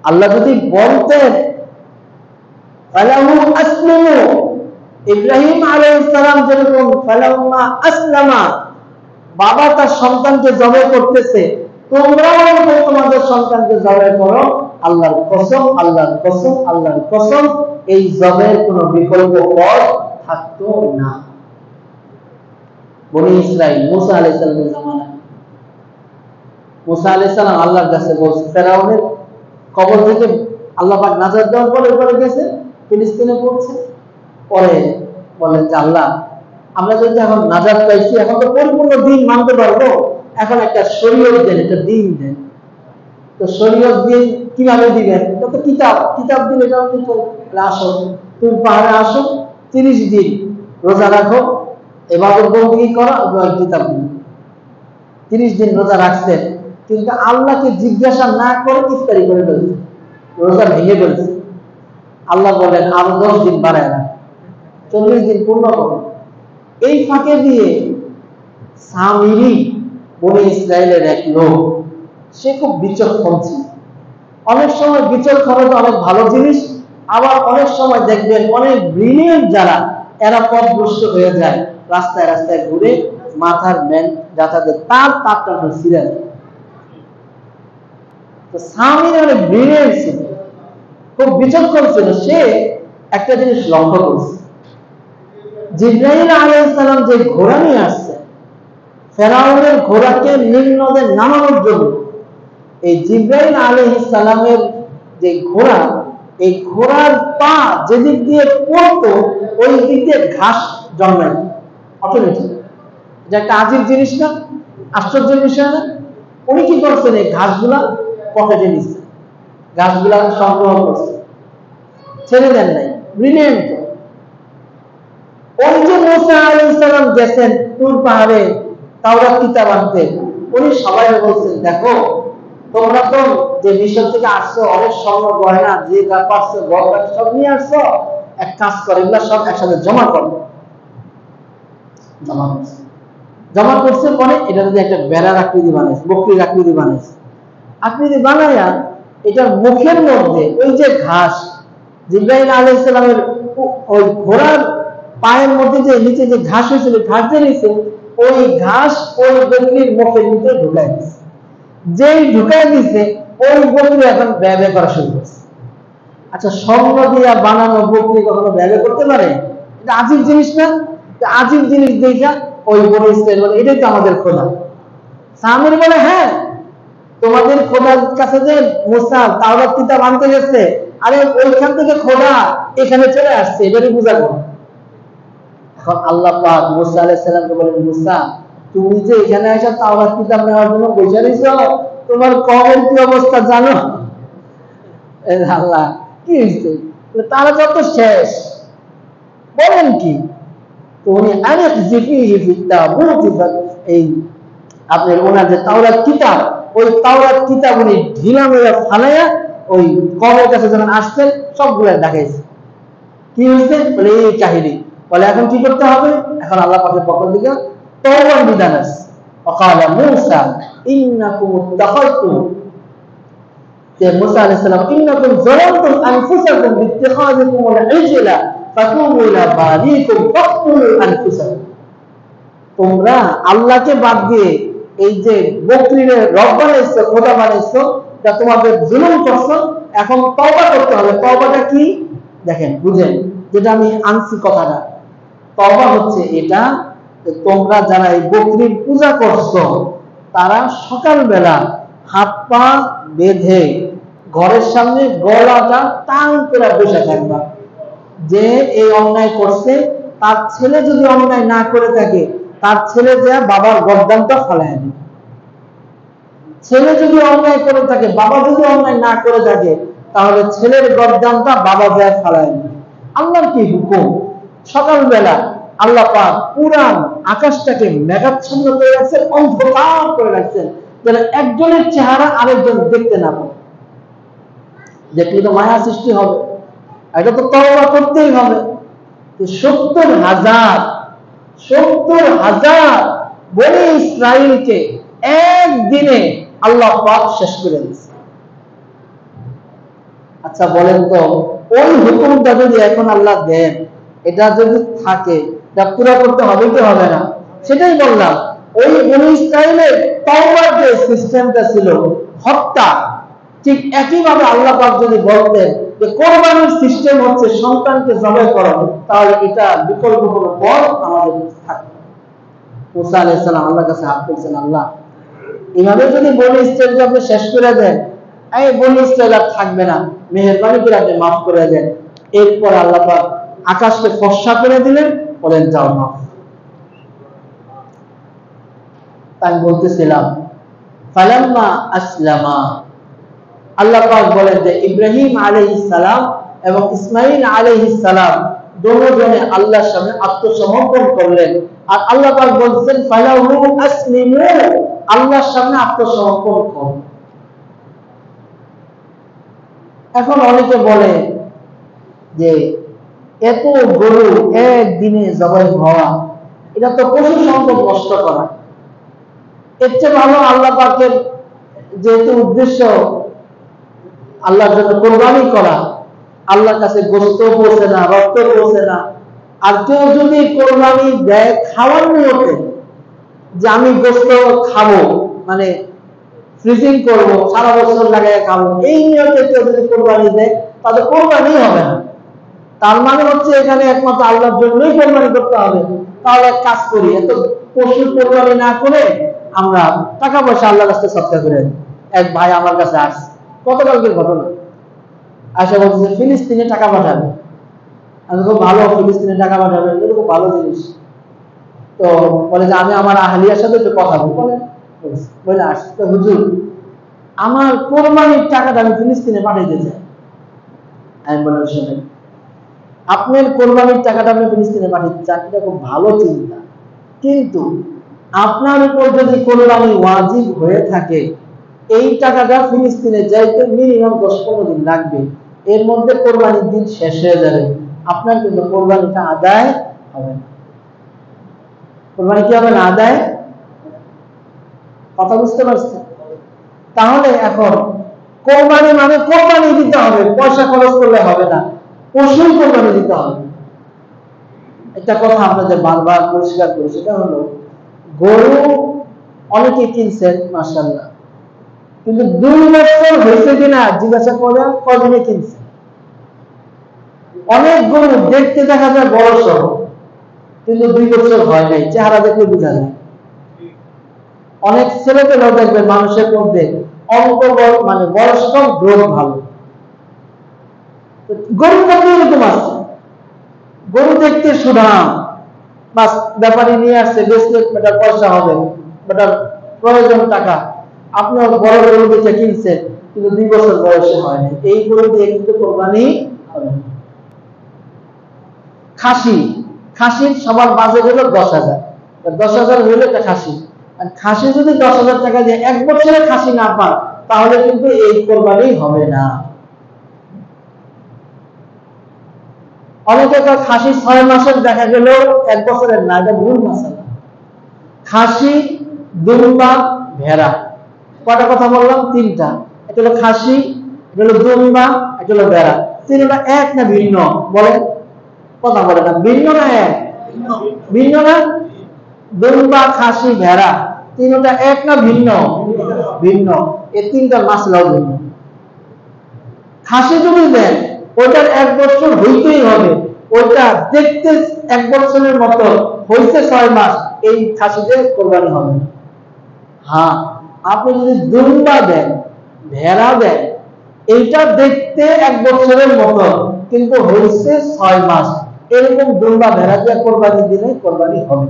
আল্লাহ যদি বলতেন ফালাহু আসলিমু, ইব্রাহিম আলাইহিস সালাম যেরকম ফালাম্মা আসলামা, বাবা তার সন্তানকে জবাই করতেছে, তোমরাও তোমাদের সন্তানকে জবাই করো, আল্লাহর কসম, আল্লাহর কসম, আল্লাহর কসম, এই জবাইয়ের কোনো বিকল্প পথ থাকতো না। বনি ইসরাইল মুসা আলাইহিস সালামের জামানায় মুসা আলাইহিস সালাম আল্লাহর কাছে বলছে, ফেরাউনের কবর থেকে আল্লাহ পাক নাজাত দেওয়ার পরে গেছে ফিলিস্তিনে পড়ছে, পরে বলেন যে আল্লাহ আমরা যদি এখন নাজাত পাইছি, এখন তো পরিপূর্ণ দিন মানতে পারবো, এখন একটা শরীয়ত দেন, একটা দিন দেন। তো শরীয়ত দিন কিভাবে দিবেন? এটা তো কিতাব দিলে এটাও কিন্তু, আসো তুমি পাহাড়ে আসো, 30 দিন রোজা রাখো, ইবাদত বন্দেগী করো, কিতাব দিন। 30 দিন রোজা রাখছেন, কিন্তু আল্লাহকে জিজ্ঞাসা না করে ইফতারি করে ফেলছে, রোজা ভেঙে ফেলছে। আল্লাহ বলেন আরো 10 দিন বাড়ায় না, 40 দিন পূর্ণ করো। এই ফাঁকে দিয়ে সামিরি বনি ইসরায়েলের এক লোক, সে খুব বিচক্ষণ ছিল। অনেক সময় বিচক্ষণ তো অনেক ভালো জিনিস, আবার অনেক সময় দেখবেন অনেক ব্রিলিয়েন্ট যারা, এরা পথভ্রষ্ট হয়ে যায়, রাস্তায় রাস্তায় ঘুরে মাথার ম্যান যাতায়াতে তারটা সিরিয়াস। তো সামিরি অনেক ব্রিলিয়েন্ট ছিল, খুব বিচক্ষণ ছিল। সে একটা জিনিস লক্ষ্য করছে, জিবরাইল আলাইহিস সালাম যে ঘোড়া নিয়ে আসছে, ফেরাউনের ঘোড়াকে নিম্নদে নামানোর জন্য, এই জিবরাইল আলাইহিস সালামের যে ঘোড়া, এই ঘোড়ার পা যেদিক দিয়ে পড়তো ওই দিক দিয়ে ঘাস জন্মায় অটোমেটিক। এটা একটা আজীব জিনিস না? আশ্চর্যের বিষয় না? উনি কি করছেন? এই ঘাসগুলা পকেটে নিচ্ছে, ঘাসগুলা সংগ্রহ করছে, ছেড়ে দেন নাই। ব্রিলিয়েন্ট। ওই যে মুসা আলাইহিস সালাম গেছেন তুর পাহাড়ে তাওরাত কিতাব আনতে, উনি সবাই বলছেন দেখো তোমরা তো যে মিশর থেকে আসছো, অনেক স্বর্ণ গয়না যে যা পারছো গয়না সব নিয়ে আসছো, এক কাজ করে এগুলা সব একসাথে জমা করো। জমা করছে পরে এটা যদি একটা বেড়ার আকৃতি বানাইছে, বকরির আকৃতি বানাইছে, আকৃতি বানাইয়া এটার মুখের মধ্যে ওই যে ঘাস, জিবরাইল আলাইহিস সালামের ওই ঘোড়ার পায়ের মধ্যে যে নিচে যে ঘাস হয়েছিল, ঘাস দিয়ে নিচ্ছে, ওই ঘাস ওই বকরির মুখের ভিতরে ঢুকাই দিচ্ছে। যেই ঢুকাই দিচ্ছে ওই বকরি এখন ব্যয় করা শুরু করছে। আচ্ছা, স্বর্ণ দিয়া বানানো বকরি কখনো ব্যয় করতে পারে? এটা আজীব জিনিস না? আজীব জিনিস দেখা ওই বনে ইসরাইল বলে এটাই তো আমাদের খোদা। সামির বলে হ্যাঁ, তোমাদের খোদার কাছে যে মুসা তাওরাত কিতাব আনতে গেছে, আরে ওইখান থেকে খোদা এখানে চলে আসছে, এবারে বুঝাবো। এখন আল্লাহ পাক মুসা আলাইহিস সালামকে বলেন, মুসা তুমি যে এখানে এসে তাওরাত কিতাব নেওয়ার জন্য বসে রইছো, তোমার কওমের কি অবস্থা জানো? আল্লাহ কি হইছে? তারা যত শেষ, বলেন কি? তো উনি আরেক জিফিহি ফিত্তাবুত, এই আপনার ওনার যে তাওরাত কিতাব, ওই তাওরাত কিতাব উনি ঢিলা মেরে ফালাইয়া ওই কওমের কাছে যখন আসছেন সবগুলা দেখাইছে। কি হয়েছে? বলে এই কাহিনী। বলে এখন কি করতে হবে? এখন আল্লাহ পাকের পক্ষ থেকে তওবার বিধান আছে। ওয়াকালা মূসা ইন্নাকুম ইত্তাখাযতুম, যে মূসা আলাইহিস সালাম, ইন্নাকুম যালামতুম আনফুসাকুম বিত্তিখাযিকুমুল ইজলা ফাতুবু ইলা বারিকুম ফাকতুলু আনফুসাকুম, তোমরা আল্লাহকে বাদ দিয়ে এই যে বকরির রব বানাইছো, খোদা বানাইছো, যা তোমাদের জুলুম করছো, এখন তওবা করতে হবে। তওবাটা কি দেখেন, বুঝেন, যেটা আমি আনছি কথাটা। তওবা হচ্ছে এটা, তোমরা যারা এই বকরির পূজা করছো তারা সকালবেলা হাত পা বেঁধে ঘরের সামনে গলাটা টান করে বসে থাকবা। যে এই অন্যায় করছে, তার ছেলে যদি অন্যায় না করে থাকে, তার ছেলে যা বাবার গর্দানটা ফালায় দিবে। ছেলে যদি অন্যায় করে থাকে, বাবা যদি অন্যায় না করে থাকে, তাহলে ছেলের গর্দানটা বাবা যা ফালায় দিবে। আল্লাহর কি হুকুম? সকালবেলা আল্লাহ পাক পুরান আকাশটাকে মেঘাচ্ছন্ন করে রাখছেন, অন্ধকার করে রাখছেন, যেন একজনের চেহারা আরেকজন দেখতে না পায়। দেখলে তো মায়া সৃষ্টি হবে, এটা তো তওবা করতেই হবে। 70,000 বনি ইসরাইলকে একদিনে আল্লাহ পাক শেষ করে দিয়েছে। আচ্ছা বলেন তো, ওই হুকুমটা যদি এখন আল্লাহ দেন, এটা যদি থাকে, তা পুরো করতে হবে কি হবে না? সেটাই বললাম, ওই বনি ইসরাইলের তওবার যে সিস্টেমটা ছিল হত্যা, ঠিক একইভাবে আল্লাহ পাক যদি বলতেন যে কোরবানির সিস্টেম হচ্ছে সন্তানকে জবাই করা, তাহলে এটা বিকল্প কোনো পথ আমাদের থাকবে। মুসা আলাইহিস সালাম আল্লাহর কাছে হাত তুলছেন, আল্লাহ এভাবে যদি বনি ইসরাইলকে আপনি শেষ করে দেন, এই বনি ইসরাইল আর থাকবে না, মেহেরবানি করে আপনি মাফ করে দেন। এরপর আল্লাহ পাক আকাশকে ফর্সা করে দিলেন, বলেন যাও মাফ। তাই বলতেছিলাম, ফালাম্মা আসলামা, আল্লাহ পাক বলেন যে ইব্রাহিম আলাইহিস সালাম এবং ইসমাঈল আলাইহিস সালাম দুজনে আল্লাহর সামনে আত্মসমর্পণ করলেন। আর আল্লাহ পাক বলছেন ফালাহু আসলিমু, আল্লাহর সামনে আত্মসমর্পণ করুন। এখন অনেকে বলে যে এত গরু একদিনে জবাই হওয়া, এটা তো পশু সম্পদ নষ্ট করা। এর চেয়ে ভালো আল্লাহ পাকের যেহেতু উদ্দেশ্য আল্লাহর জন্য কোরবানি করা, আল্লাহর কাছে গোশত পৌঁছে না, রক্ত পৌঁছে না। আর কেউ যদি কোরবানি দেয় খাওয়ার নিয়তে, যে আমি গোশত খাবো, মানে ফ্রিজিং করবো, সারা বছর লাগায় খাবো, এই নিয়তে কেউ যদি কোরবানি দেয়, তাহলে কোরবানি হবে না। তার মানে হচ্ছে এখানে একমাত্র আল্লাহর জন্যই কোরবানি করতে হবে। তাহলে এক কাজ করি, এত পশু কোরবানি না করে আমরা টাকা পয়সা আল্লাহর কাছে সৎকার করে দিই। এক ভাই আমার কাছে আসছে, গতকালকের ঘটনা, আসা বলছে ফিলিস্তিনে টাকা পাঠাবে। আমি খুব ভালো, ফিলিস্তিনে টাকা পাঠাবে, এটা খুব ভালো জিনিস। তো বলে যে আমি আমার আহলিয়ার সাথে একটু কথা বলি, বলে আসছে হুজুর আমার কোরবানির টাকাটা আমি ফিলিস্তিনে পাঠাইতে চাই। আমি বললাম শুনেন, আপনার কোরবানির টাকাটা আপনি ফিলিস্তিনে পাঠাতে চান, এটা খুব ভালো চিন্তা, কিন্তু আপনার উপর যদি কোরবানি ওয়াজিব হয়ে থাকে, এই টাকাটা ফিলিস্তিনে যাইতে মিনিমাম 10-15 দিন লাগবে। এর মধ্যে কোরবানির দিন শেষ হয়ে যাবে, আপনার কিন্তু কোরবানিটা আদায় হবে না। কোরবানি কি হবে না? আদায়। কথা বুঝতে পারছেন? তাহলে এখন কোরবানি মানে কোরবানি দিতে হবে, পয়সা খরচ করলে হবে না, পশুই কোরবানি দিতে হবে। একটা কথা আপনাদের বারবার পরিষ্কার করি, সেটা হলো গরু অনেকে কিনছেন মাশাআল্লাহ, কিন্তু 2 বছর হয়েছে কিনা জিজ্ঞাসা করে কদিনে কিনছে। অনেক গরু দেখতে দেখা যায় বড় সড়, কিন্তু 2 বছর হয় নাই, চেহারা দেখলে বোঝা যায়। অনেক ছেলেপেলেও দেখবেন মানুষের মধ্যে অল্প মানে বয়স কম, গ্রোথ ভালো। গরুর মধ্যে এরকম আছে, গরু দেখতে সুঠাম, বাস ব্যাপারী নিয়ে আসছে, বেচলে বেটার পয়সা হবে, বেটার প্রয়োজন টাকা, আপনার বড় গরু দেখে কিনছেন, কিন্তু 2 বছর বয়সে হয়নি, এই গরু দিয়ে কিন্তু কোরবানি হবে না। খাসি, খাসির সবার বাজেট হলো 10,000, 10,000 হইলে একটা খাসি। আর খাসি যদি 10,000 টাকা দিয়ে 1 বছরে খাসি না পান, তাহলে কিন্তু এই কোরবানি হবে না। অনেকে খাসি 6 মাসের দেখা গেল 1 বছরের না, এটা ভুল মাসালা। খাসি, দুম্বা, ভেড়া, কয়টা কথা বললাম? 3টা। এটা হলো খাসি, এটা হলো দুম্বা, এটা হলো ভেড়া। তিনটা এক না ভিন্ন? বলেন, কথা বলে না, ভিন্ন না এক? ভিন্ন না? দুম্বা, খাসি, ভেড়া, তিনটা এক না ভিন্ন? ভিন্ন। এই 3টার মাসলাও ভিন্ন। খাসি যদি দেন, ওইটার 1 বছর হইতেই হবে, ওইটা দেখতে 1 বছরের মতো, হইছে 6 মাস, এই খাসিতে কোরবানি হবে না। হ্যাঁ, আপনি যদি দুম্বা দেন, ভেড়া দেন, এইটা দেখতে 1 বছরের মতো, কিন্তু হইছে 6 মাস, এরকম দুম্বা ভেড়া দিয়ে কোরবানি দিলে কোরবানি হবে।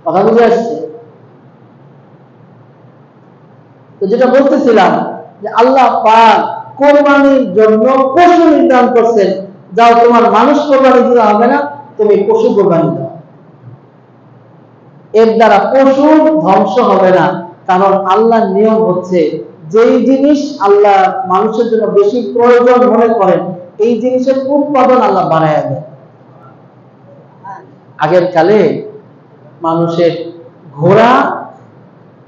কথা বুঝে আসছে? তো যেটা বলতেছিলাম, যে আল্লাহ পাক কোরবানির জন্য পশু নির্ধারণ করছেন, যাও তোমার মানুষ কোরবানি দিতে হবে না, তুমি পশু কোরবানি দাও। এর দ্বারা পশু ধ্বংস হবে না, কারণ আল্লাহর নিয়ম হচ্ছে যেই জিনিস আল্লাহ মানুষের জন্য বেশি প্রয়োজন মনে করেন, এই জিনিসের উৎপাদন আল্লাহ বাড়ায় দেয়। আগের কালে মানুষের ঘোড়া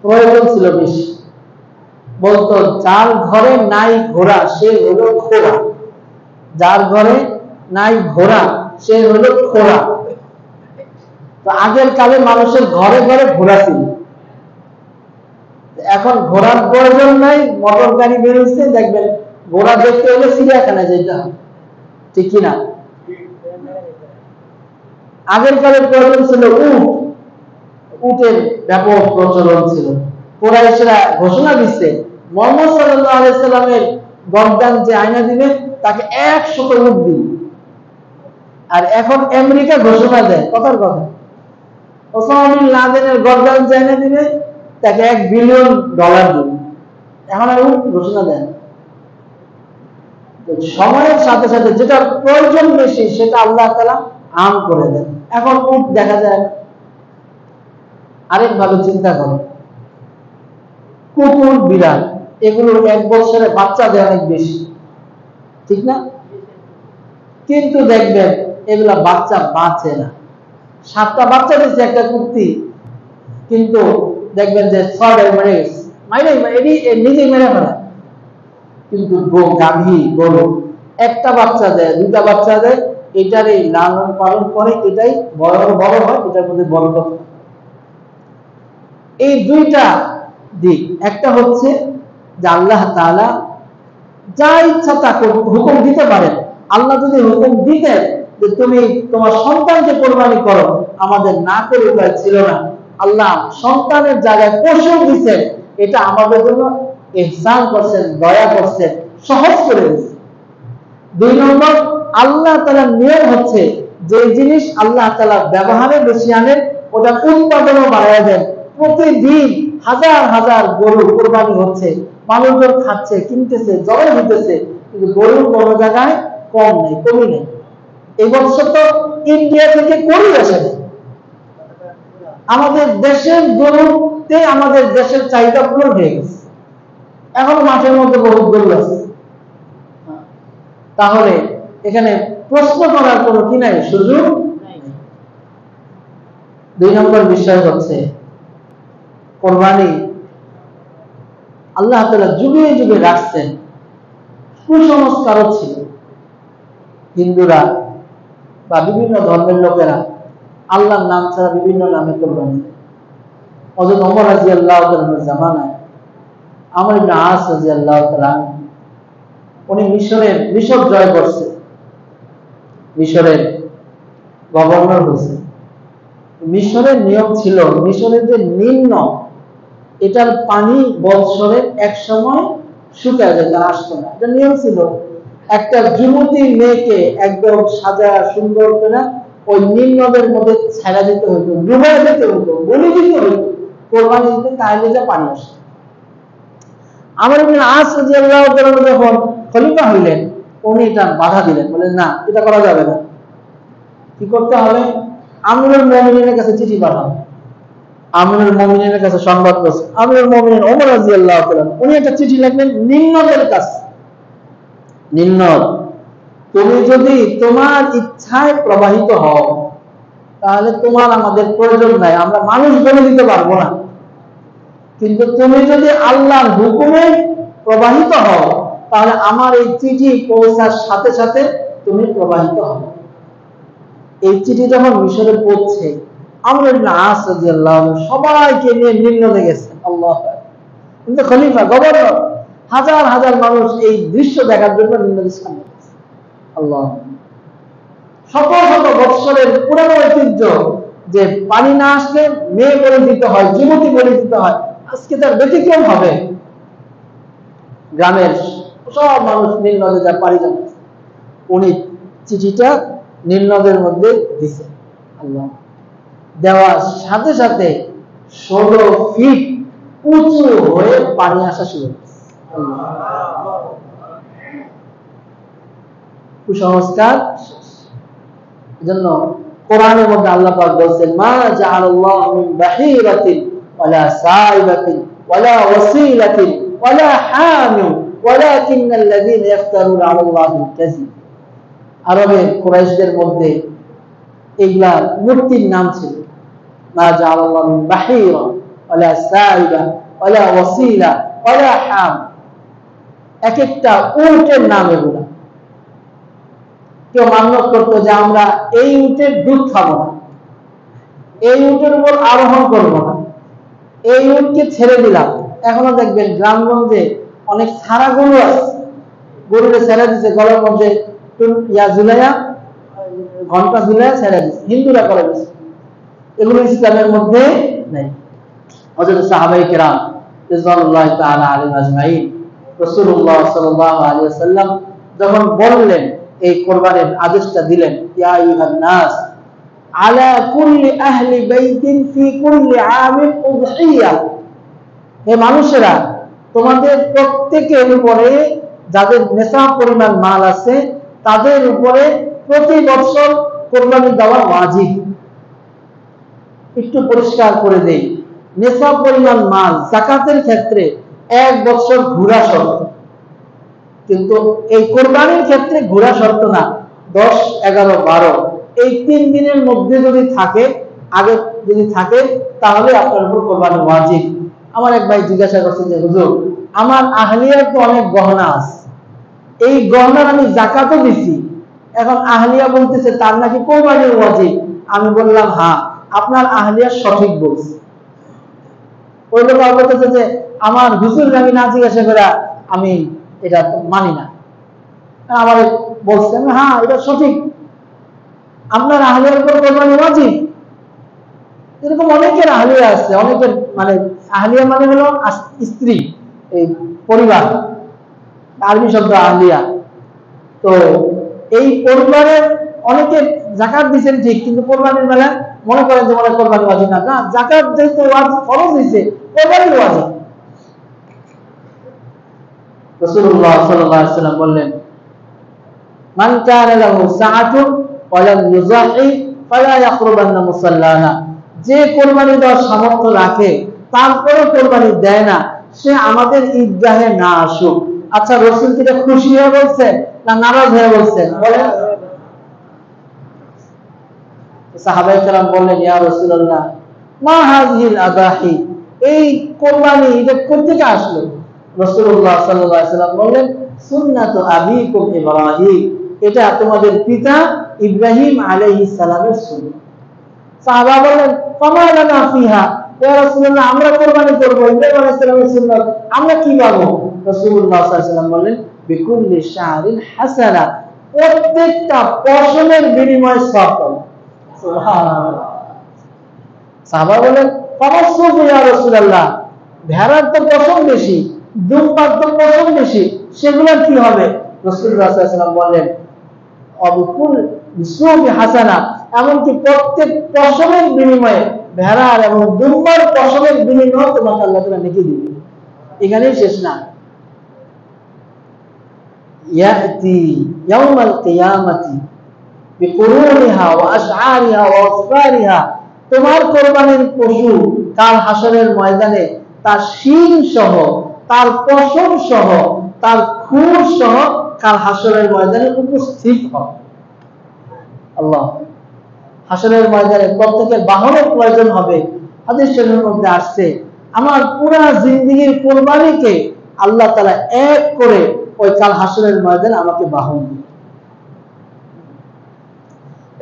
প্রয়োজন ছিল বেশি, বলতো যার ঘরে নাই ঘোড়া সে হলো খোড়া, যার ঘরে নাই ঘোড়া সে হলো খোড়া। তো আগের কালে মানুষের ঘরে ঘরে ঘোড়া ছিল, এখন ঘোড়ার প্রয়োজন নাই, মোটর গাড়ি বেরোচ্ছে, দেখবেন ঘোড়া দেখতে হলে চিড়িয়াখানায় যেতে হবে, ঠিক কিনা? আগের কালের প্রয়োজন ছিল উট, উটের ব্যাপক প্রচলন ছিল। কুরাইশরা ঘোষণা দিচ্ছে মুহাম্মদ সাল্লাল্লাহু আলাইহি সাল্লামের গর্দান যে আয়না দিবে, তাকে 100 উট দিবে। আর এখন আমেরিকা ঘোষণা দেয়, কথার কথা, ওসামা বিন লাদেনের গর্দান যে আয়না দিবে, তাকে $1 বিলিয়ন দিবে। এখন আর উট ঘোষণা দেয়। সময়ের সাথে সাথে যেটা প্রয়োজন বেশি, সেটা আল্লাহ তাআলা আম করে দেন। এখন উট দেখা যায়। আরেকভাবে চিন্তা করো, কুকুর, বিড়াল, এগুলো 1 বছরে বাচ্চা দেয় অনেক বেশি, ঠিক না? কিন্তু দেখবেন এগুলা বাচ্চা বাঁচে না। 7টা বাচ্চা দিচ্ছে একটা কুত্তি, কিন্তু দেখবেন যে 6টাই মরে গেছে, নিজেই মেরে ফেলা। কিন্তু গাভী, গরু একটা বাচ্চা দেয়, 2টা বাচ্চা দেয়, এটারই লালন পালন করে, এটাই বড় বড় হয়, এটার মধ্যে বরকত। এই 2টা দিক, একটা হচ্ছে যে আল্লাহ তাআলা যা ইচ্ছা তা হুকুম দিতে পারেন। আল্লাহ যদি হুকুম দিতেন যে তুমি তোমার সন্তানকে কোরবানি করো, আমাদের না করে উপায় ছিল না। আল্লাহ সন্তানের জায়গায় পশু দিচ্ছেন, এটা আমাদের জন্য ইহসান করছেন, দয়া করছেন, সহজ করে দিচ্ছেন। 2 নম্বর, আল্লাহ তাআলার নিয়ম হচ্ছে যে জিনিস আল্লাহ তাআলা ব্যবহারে বেশি আনেন, ওটা উৎপাদনও বাড়ায় দেন। প্রতিদিন হাজার হাজার গরু কোরবানি হচ্ছে, মানুষজন খাচ্ছে, কিনতেছে, জবাই হইতেছে, কিন্তু গরুর কোনো জায়গায় কম নেই, কমই নেই। এই বছর তো ইন্ডিয়া থেকে গরু আসে, আমাদের দেশের গরুতে আমাদের দেশের চাহিদা পূরণ হয়ে গেছে, এখন মাঠের মধ্যে বহুত গরু আছে। তাহলে এখানে প্রশ্ন করার কোনো কি নাই, সুযোগ নাই। 2 নম্বর বিষয় হচ্ছে কোরবানি আল্লাহ তাআলা যুগে যুগে রাখছেন, কুসংস্কারও ছিল। হিন্দুরা বা বিভিন্ন ধর্মের লোকেরা আল্লাহর নাম ছাড়া বিভিন্ন নামে কোরবানি দেয়। হযরত ওমর রাদিয়াল্লাহু তাআলার জামানায় আমর ইবনে আস রাদিয়াল্লাহু তাআলা উনি মিশর জয় করছে, মিশরের গভর্নর হয়েছে। মিশরের নিয়ম ছিল, মিশরের যে নিম্ন এটার পানি বৎসরে এক সময় শুকায় যেত, আসতো না। এটা নিয়ম ছিল। একটা যুবতী মেয়েকে একদম সাজা সুন্দর করে ওই নিম্নদের মধ্যে ছেড়া দিতে হতো, ডুবাই দিতে হতো, বলি দিতে হতো কোরবানি দিতে, তাহলে যা পানি আসে। আমর ইবনে আস রাদিয়াল্লাহু তাআলা যখন খলিফা হইলেন, উনি এটা বাধা দিলেন, বলেন না, এটা করা যাবে না। কি করতে হবে? আমিরুল মুমিনিনের কাছে চিঠি পাঠান। আমিরুল মুমিনিনের কাছে সংবাদ পৌঁছে, আমিরুল মুমিনিন ওমর রাদিয়াল্লাহু তাআলা উনি একটা চিঠি লিখলেন নিম্নদের কাছে, নিম্ন, তুমি যদি তোমার ইচ্ছায় প্রবাহিত হও তাহলে তোমার আমাদের প্রয়োজন নাই, আমরা মানুষ বলে দিতে পারবো না, কিন্তু তুমি যদি আল্লাহর হুকুমে প্রবাহিত হও তাহলে আমার এই চিঠি পৌঁছার সাথে সাথে তুমি প্রবাহিত হবে। এই চিঠি যখন মিশরে পৌঁছে, আমর ইবনে আস রাদিয়াল্লাহু আনহু সবাইকে নিয়ে নিম্নতে গেছেন। আল্লাহু আকবার। কিন্তু খলিফা, গভর্নর, হাজার হাজার মানুষ এই দৃশ্য দেখার জন্য নিম্নদের সামনে গেছে। আল্লাহ, শত শত বৎসরের পুরনো ঐতিহ্য যে পানি না আসলে মেয়ে বলে দিতে হয়, যুবতী বলে দিতে হয়, আজকে তার ব্যতিক্রম হবে। গ্রামের সব মানুষ নীল নদে যা পাড়ি জমাচ্ছে, উনি চিঠিটা নীল নদের মধ্যে দিছে। আল্লাহ, দেওয়ার সাথে সাথে 16 ফিট উঁচু হয়ে পানি আসা শুরু হয়েছে। কুসংস্কার। এজন্য কোরআনের মধ্যে আল্লাহ পাক বলেন, মা জাআলাল্লাহু মিন বাহিরাতিন ওয়ালা সাইবাতিন ওয়ালা ওয়াসিলাতিন ওয়ালা হামিম ওয়ালাকিন্নাল্লাযীনা ইফতারুনা আলাল্লাহিল কাযিব। আরবে কুরাইশদের মধ্যে এগুলা মূর্তির নাম ছিল। মা জাআলাল্লাহু মিন বাহিরা ওয়ালা সাইবা ওয়ালা ওয়াসিলা ওয়ালা হাম, এক একটা উটের নাম এগুলা। কেউ মান্যত করতো যে আমরা এই উটের দুধ খাবো না, এই উটের উপর আরোহণ করবো না, এই উটকে ছেড়ে দিলাম। এখনো দেখবেন গ্রামগঞ্জে অনেক ছাড়া গরু আছে, গরুকে ছেড়ে দিচ্ছে গলার মধ্যে ঝুলাইয়া, ঘন্টা ঝুলাইয়া ছেড়ে দিচ্ছে, হিন্দুরা করে দিচ্ছে। এগুলো ইসলামের মধ্যে নেই। হযরত সাহাবায়ে কেরাম রিজওয়ানুল্লাহি তাআলা আলাইহিম আজমাইন, রাসূলুল্লাহ সাল্লাল্লাহু আলাইহি ওয়াসাল্লাম যখন বললেন, এই কোরবানির আদেশটা দিলেন, ইয়া আইয়ুহান নাস আলা কুল্লি আহলি বাইতিন ফি কুল্লি আমিন উযহিয়া, হে মানুষেরা, তোমাদের প্রত্যেকের উপরে যাদের নেশাব পরিমাণ মাল আছে তাদের উপরে প্রতি বছর কোরবানি দেওয়া ওয়াজিব। একটু পরিষ্কার করে দেই, নেশাব পরিমাণ মাল যাকাতের ক্ষেত্রে 1 বছর ঘোরা শর্ত, কিন্তু এই কোরবানির ক্ষেত্রে ঘোরা শর্ত না। 10, 11, 12 এই 3 দিনের মধ্যে যদি থাকে, আগে যদি থাকে, তাহলে আপনার উপর কোরবানি ওয়াজিব। আমার এক ভাই জিজ্ঞাসা করছে যে হুজুর, আমার আহলিয়ার তো অনেক গহনা আছে, এই গহনার আমি যাকাতও দিছি, এখন আহলিয়া বলতেছে তার নাকি কোরবানি ওয়াজিব। আমি বললাম, হ্যাঁ, আপনার আহলিয়া সঠিক বলছে। ওই লোক বলতেছে যে আমার হুজুর আমি না জিজ্ঞাসা করে আমি এটা মানি না। আমার বলছেন, হ্যাঁ এটা সঠিক, আপনার আহলিয়ার উপর কোরবানি ওয়াজিব। এরকম অনেকের আহলিয়া আছে, অনেকের মানে আহলিয়া মানে হলো স্ত্রী, এই পরিবার, আরবি শব্দ আহলিয়া। তো এই পরিবারের অনেকে যাকাত দিচ্ছেন ঠিক, কিন্তু কোরবানির বেলা মনে করেন যে কোরবানি ওয়াজিব না। না, যাকাত যেহেতু ফরজ হয়েছে, কোরবানি ওয়াজিব। রাসূলুল্লাহ সাল্লাল্লাহু আলাইহি ওয়াসাল্লাম বললেন, মান কানা লাহু সাআতুন ওয়া লাম ইউযাহি ফালা ইয়াকরুবান্না মুসাল্লানা, যে কোরবানি দেওয়ার সামর্থ্য রাখে তারপরে কোরবানি দেয় না, সে আমাদের ঈদগাহে না আসুক। আচ্ছা, রাসূল কি এটা খুশি হয়ে বলছেন না নারাজ হয়ে বলছেন? বলেন। সাহাবায়ে কেরাম বললেন, ইয়া রাসূলুল্লাহ মা হাযিহিল আদাহি, এই কোরবানি এটা কোথা থেকে আসলো? রাসূলুল্লাহ সাল্লাল্লাহু আলাইহি ওয়াসাল্লাম বললেন, সুন্নাতু আবিকুম ইব্রাহিম, এটা তোমাদের পিতা ইব্রাহিম আলাইহিস সালামের সুন্নাহ। সাহাবা বলেন ফামা লানা ফিহা, ইয়া রাসূলুল্লাহ আমরা কুরবানি করব ইব্রাহিম আলাইহিস সালামের সুন্নাহ, আমরা কি পাবো? রাসূলুল্লাহ সাল্লাল্লাহু আলাইহি ওয়াসাল্লাম বলেন বিকুল্লি শাহরিন হাসানা, প্রত্যেকটা পশমের বিনিময়ে সওয়াব। সুবহানাল্লাহ। সাহাবা বলেন ফামাসসু ইয়া রাসূলুল্লাহ, ভেড়ার তো পশম বেশি, দুম্বার তো পশম বেশি, সেগুলো কি হবে? রাসূলুল্লাহ সাল্লাল্লাহু আলাইহি ওয়াসাল্লাম বলেন অবকুল বিসুবি হাসানা, এমনকি প্রত্যেক পশমের বিনিময়ে, ভেড়ার এবং দুম্বার পশমের বিনিময়ে তোমাকে আল্লাহ তাআলা নেকি দিবে। এখানেই শেষ না, ইয়াতি ইয়াউমাল কিয়ামাতি বিকুরুনিহা ওয়া আশআরিহা ওয়া আসফারিহা, তোমার কুরবানির পশু কাল হাসরের ময়দানে তার শিং সহ, তার পশম সহ, তার খুর সহ কাল হাসরের ময়দানে উপস্থিত হবে। আল্লাহ, হাসরের ময়দানে প্রত্যেকের বাহনের প্রয়োজন হবে। হাদিস শরীফের মধ্যে আসছে আমার পুরা জিন্দেগীর কুরবানিকে আল্লাহ তাআলা এক করে ওই কাল হাসরের ময়দানে আমাকে বাহন দিবে।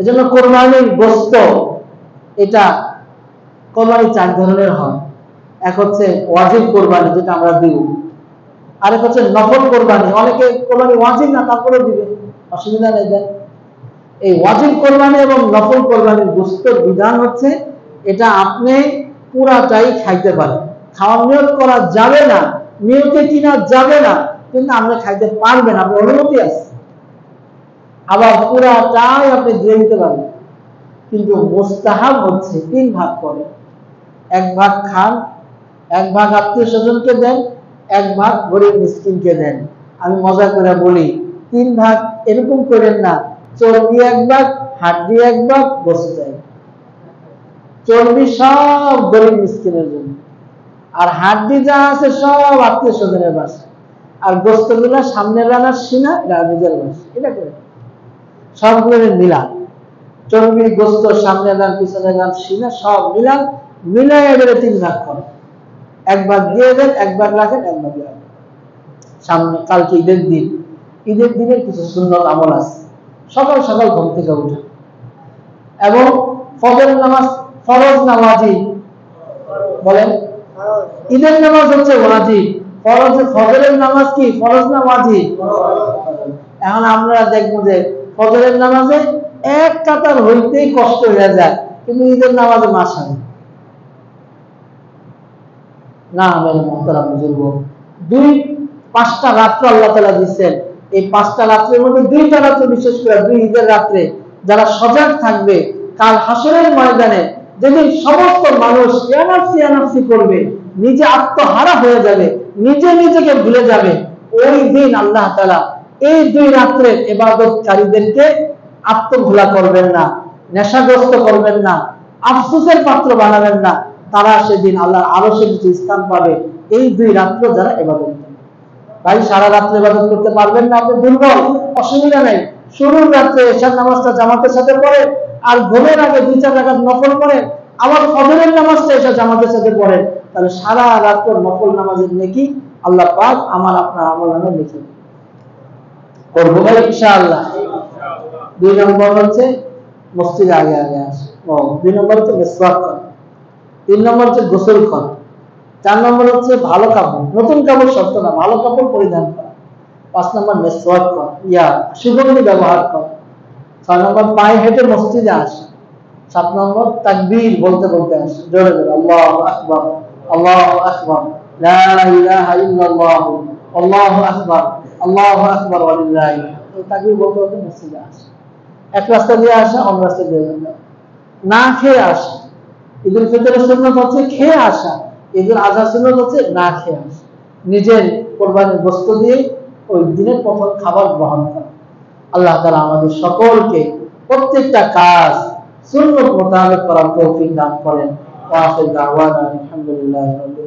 এজন্য কুরবানির গোশত, এটা কুরবানি চার ধরনের হয়। এক হচ্ছে ওয়াজিব কুরবানি, যেটা আমরা দিব। আরেক হচ্ছে নফল কুরবানি, অনেকে কুরবানি ওয়াজিব না তারপরে দিবে, অসুবিধা নেই দেন। এই ওয়াজিব কুরবানি এবং নফল কুরবানির গোশতের বিধান হচ্ছে এটা আপনি পুরাটাই খাইতে পারেন, খাওয়ার নিয়ত করা যাবে না, নিয়তে কিনা যাবে না, কিন্তু আপনি খাইতে পারবেন, আপনার অনুমতি আছে। আবার পুরাটাই আপনি দিয়ে দিতে পারবেন, কিন্তু মুস্তাহাব হচ্ছে 3 ভাগ করে, 1 ভাগ খান, 1 ভাগ আত্মীয় স্বজনকে দেন, 1 ভাগ গরিব মিসকিনকে দেন। আমি মজা করে বলি 3 ভাগ এরকম করেন না, চর্বি 1 ভাগ, হাড্ডি 1 ভাগ, গোশত 1 ভাগ। চর্বি সব গরিব মিসকিনের জন্য, আর হাড্ডি যা আছে সব আত্মীয় স্বজনের বাসা, আর গোশতগুলো সামনের রানার সিনা নিজের বাসা। এটা করে সবগুলো মিলান, চর্বি গোশত সামনের রান পিছনের রান সিনা সব মিলান, মিলাই এবারে 3 ভাগ করেন। 1 ভাগ দিয়ে দেন, 1 ভাগ রাখেন, 1 ভাগ রাখেন। সামনে কালকে ঈদের দিন, ঈদের দিনের কিছু সুন্নত আমল আছে। সকাল সকাল ঘুম থেকে উঠে এবং ফজরের নামাজ ফরজ না ওয়াজিব? বলেন। ঈদের নামাজ হচ্ছে ওয়াজিব, ফরজ ফজরের নামাজ কি ফরজ না ওয়াজিব? এখন আমরা দেখবো যে ফজরের নামাজে 1 কাতার হইতেই কষ্ট হয়ে যায়, কিন্তু ঈদের নামাজে মাশাআল্লাহ না। আমার মুহতারাম বুজুর্গ, 5টা রাত্র আল্লাহ তাআলা দিয়েছেন। এই 5টা রাত্রের মধ্যে 2টা রাত্র, বিশেষ করে 2 ঈদের রাত্রে যারা সজাগ থাকবে, কাল হাসরের ময়দানে যেদিন সমস্ত মানুষ ইয়ানাফসি করবে, নিজে আত্মহারা হয়ে যাবে, নিজে নিজেকে ভুলে যাবে, ওই দিন আল্লাহ তাআলা এই 2 রাত্রের ইবাদতকারীদেরকে আত্মভোলা করবেন না, নেশাগ্রস্ত করবেন না, আফসোসের পাত্র বানাবেন না। তারা সেদিন আল্লাহর আরশের নিচে স্থান পাবে এই 2 রাত্র যারা ইবাদত করে। ভাই সারা রাত্রে ইবাদত করতে পারবেন না, আপনি দুর্বল, অসুবিধা নেই। শুরুর রাত্রে এশার নামাজটা জামাতের সাথে পড়েন, আর ঘুমের আগে 2-4 রাকাত নফল পড়েন, আবার ফজরের নামাজটা এশা জামাতের সাথে পড়েন, তাহলে সারা রাত নফল নামাজের নেকি আল্লাহ পাক আমার আপনার আমলনামে লিখে করবো ভাই ইনশাআল্লাহ। 2 নম্বর হচ্ছে মসজিদে আগে আগে আসে, 2 নম্বর হচ্ছে মিসওয়াক করা, 3 নম্বর হচ্ছে গোসল করা, 4 নম্বর হচ্ছে ভালো কাপড়, নতুন কাপড় শর্ত না, ভালো কাপড় পরিধান করা, 5 নম্বর মিসওয়াক করা, সুগন্ধি ব্যবহার করা, 6 নম্বর পায়ে হেঁটে মসজিদে আসা, 7 নম্বর তাকবীর বলতে বলতে আসা, জোরে জোরে আল্লাহু আকবার, আল্লাহু আকবার, লা ইলাহা ইল্লাল্লাহ, আল্লাহু আকবার, আল্লাহু আকবার ওয়া লিল্লাহি, এই তাকবীর বলতে বলতে মসজিদে আসা। এক রাস্তা দিয়ে আসা, অন্য রাস্তা দিয়ে না খেয়ে আসা। ঈদুল ফিতরের সুন্নাত হচ্ছে খেয়ে আসা, ঈদুল আজহার সুন্নাত হচ্ছে না খেয়ে আসা। নিজের কোরবানির গোশত দিয়ে ওই দিনের প্রথম খাবার গ্রহণ করা। আল্লাহ তাআলা আমাদের সকলকে প্রত্যেকটা কাজ সুন্নাত মোতাবেক করার তৌফিক দান করেন। ওয়া আখিরু দাওয়ানা আলহামদুলিল্লাহি রাব্বিল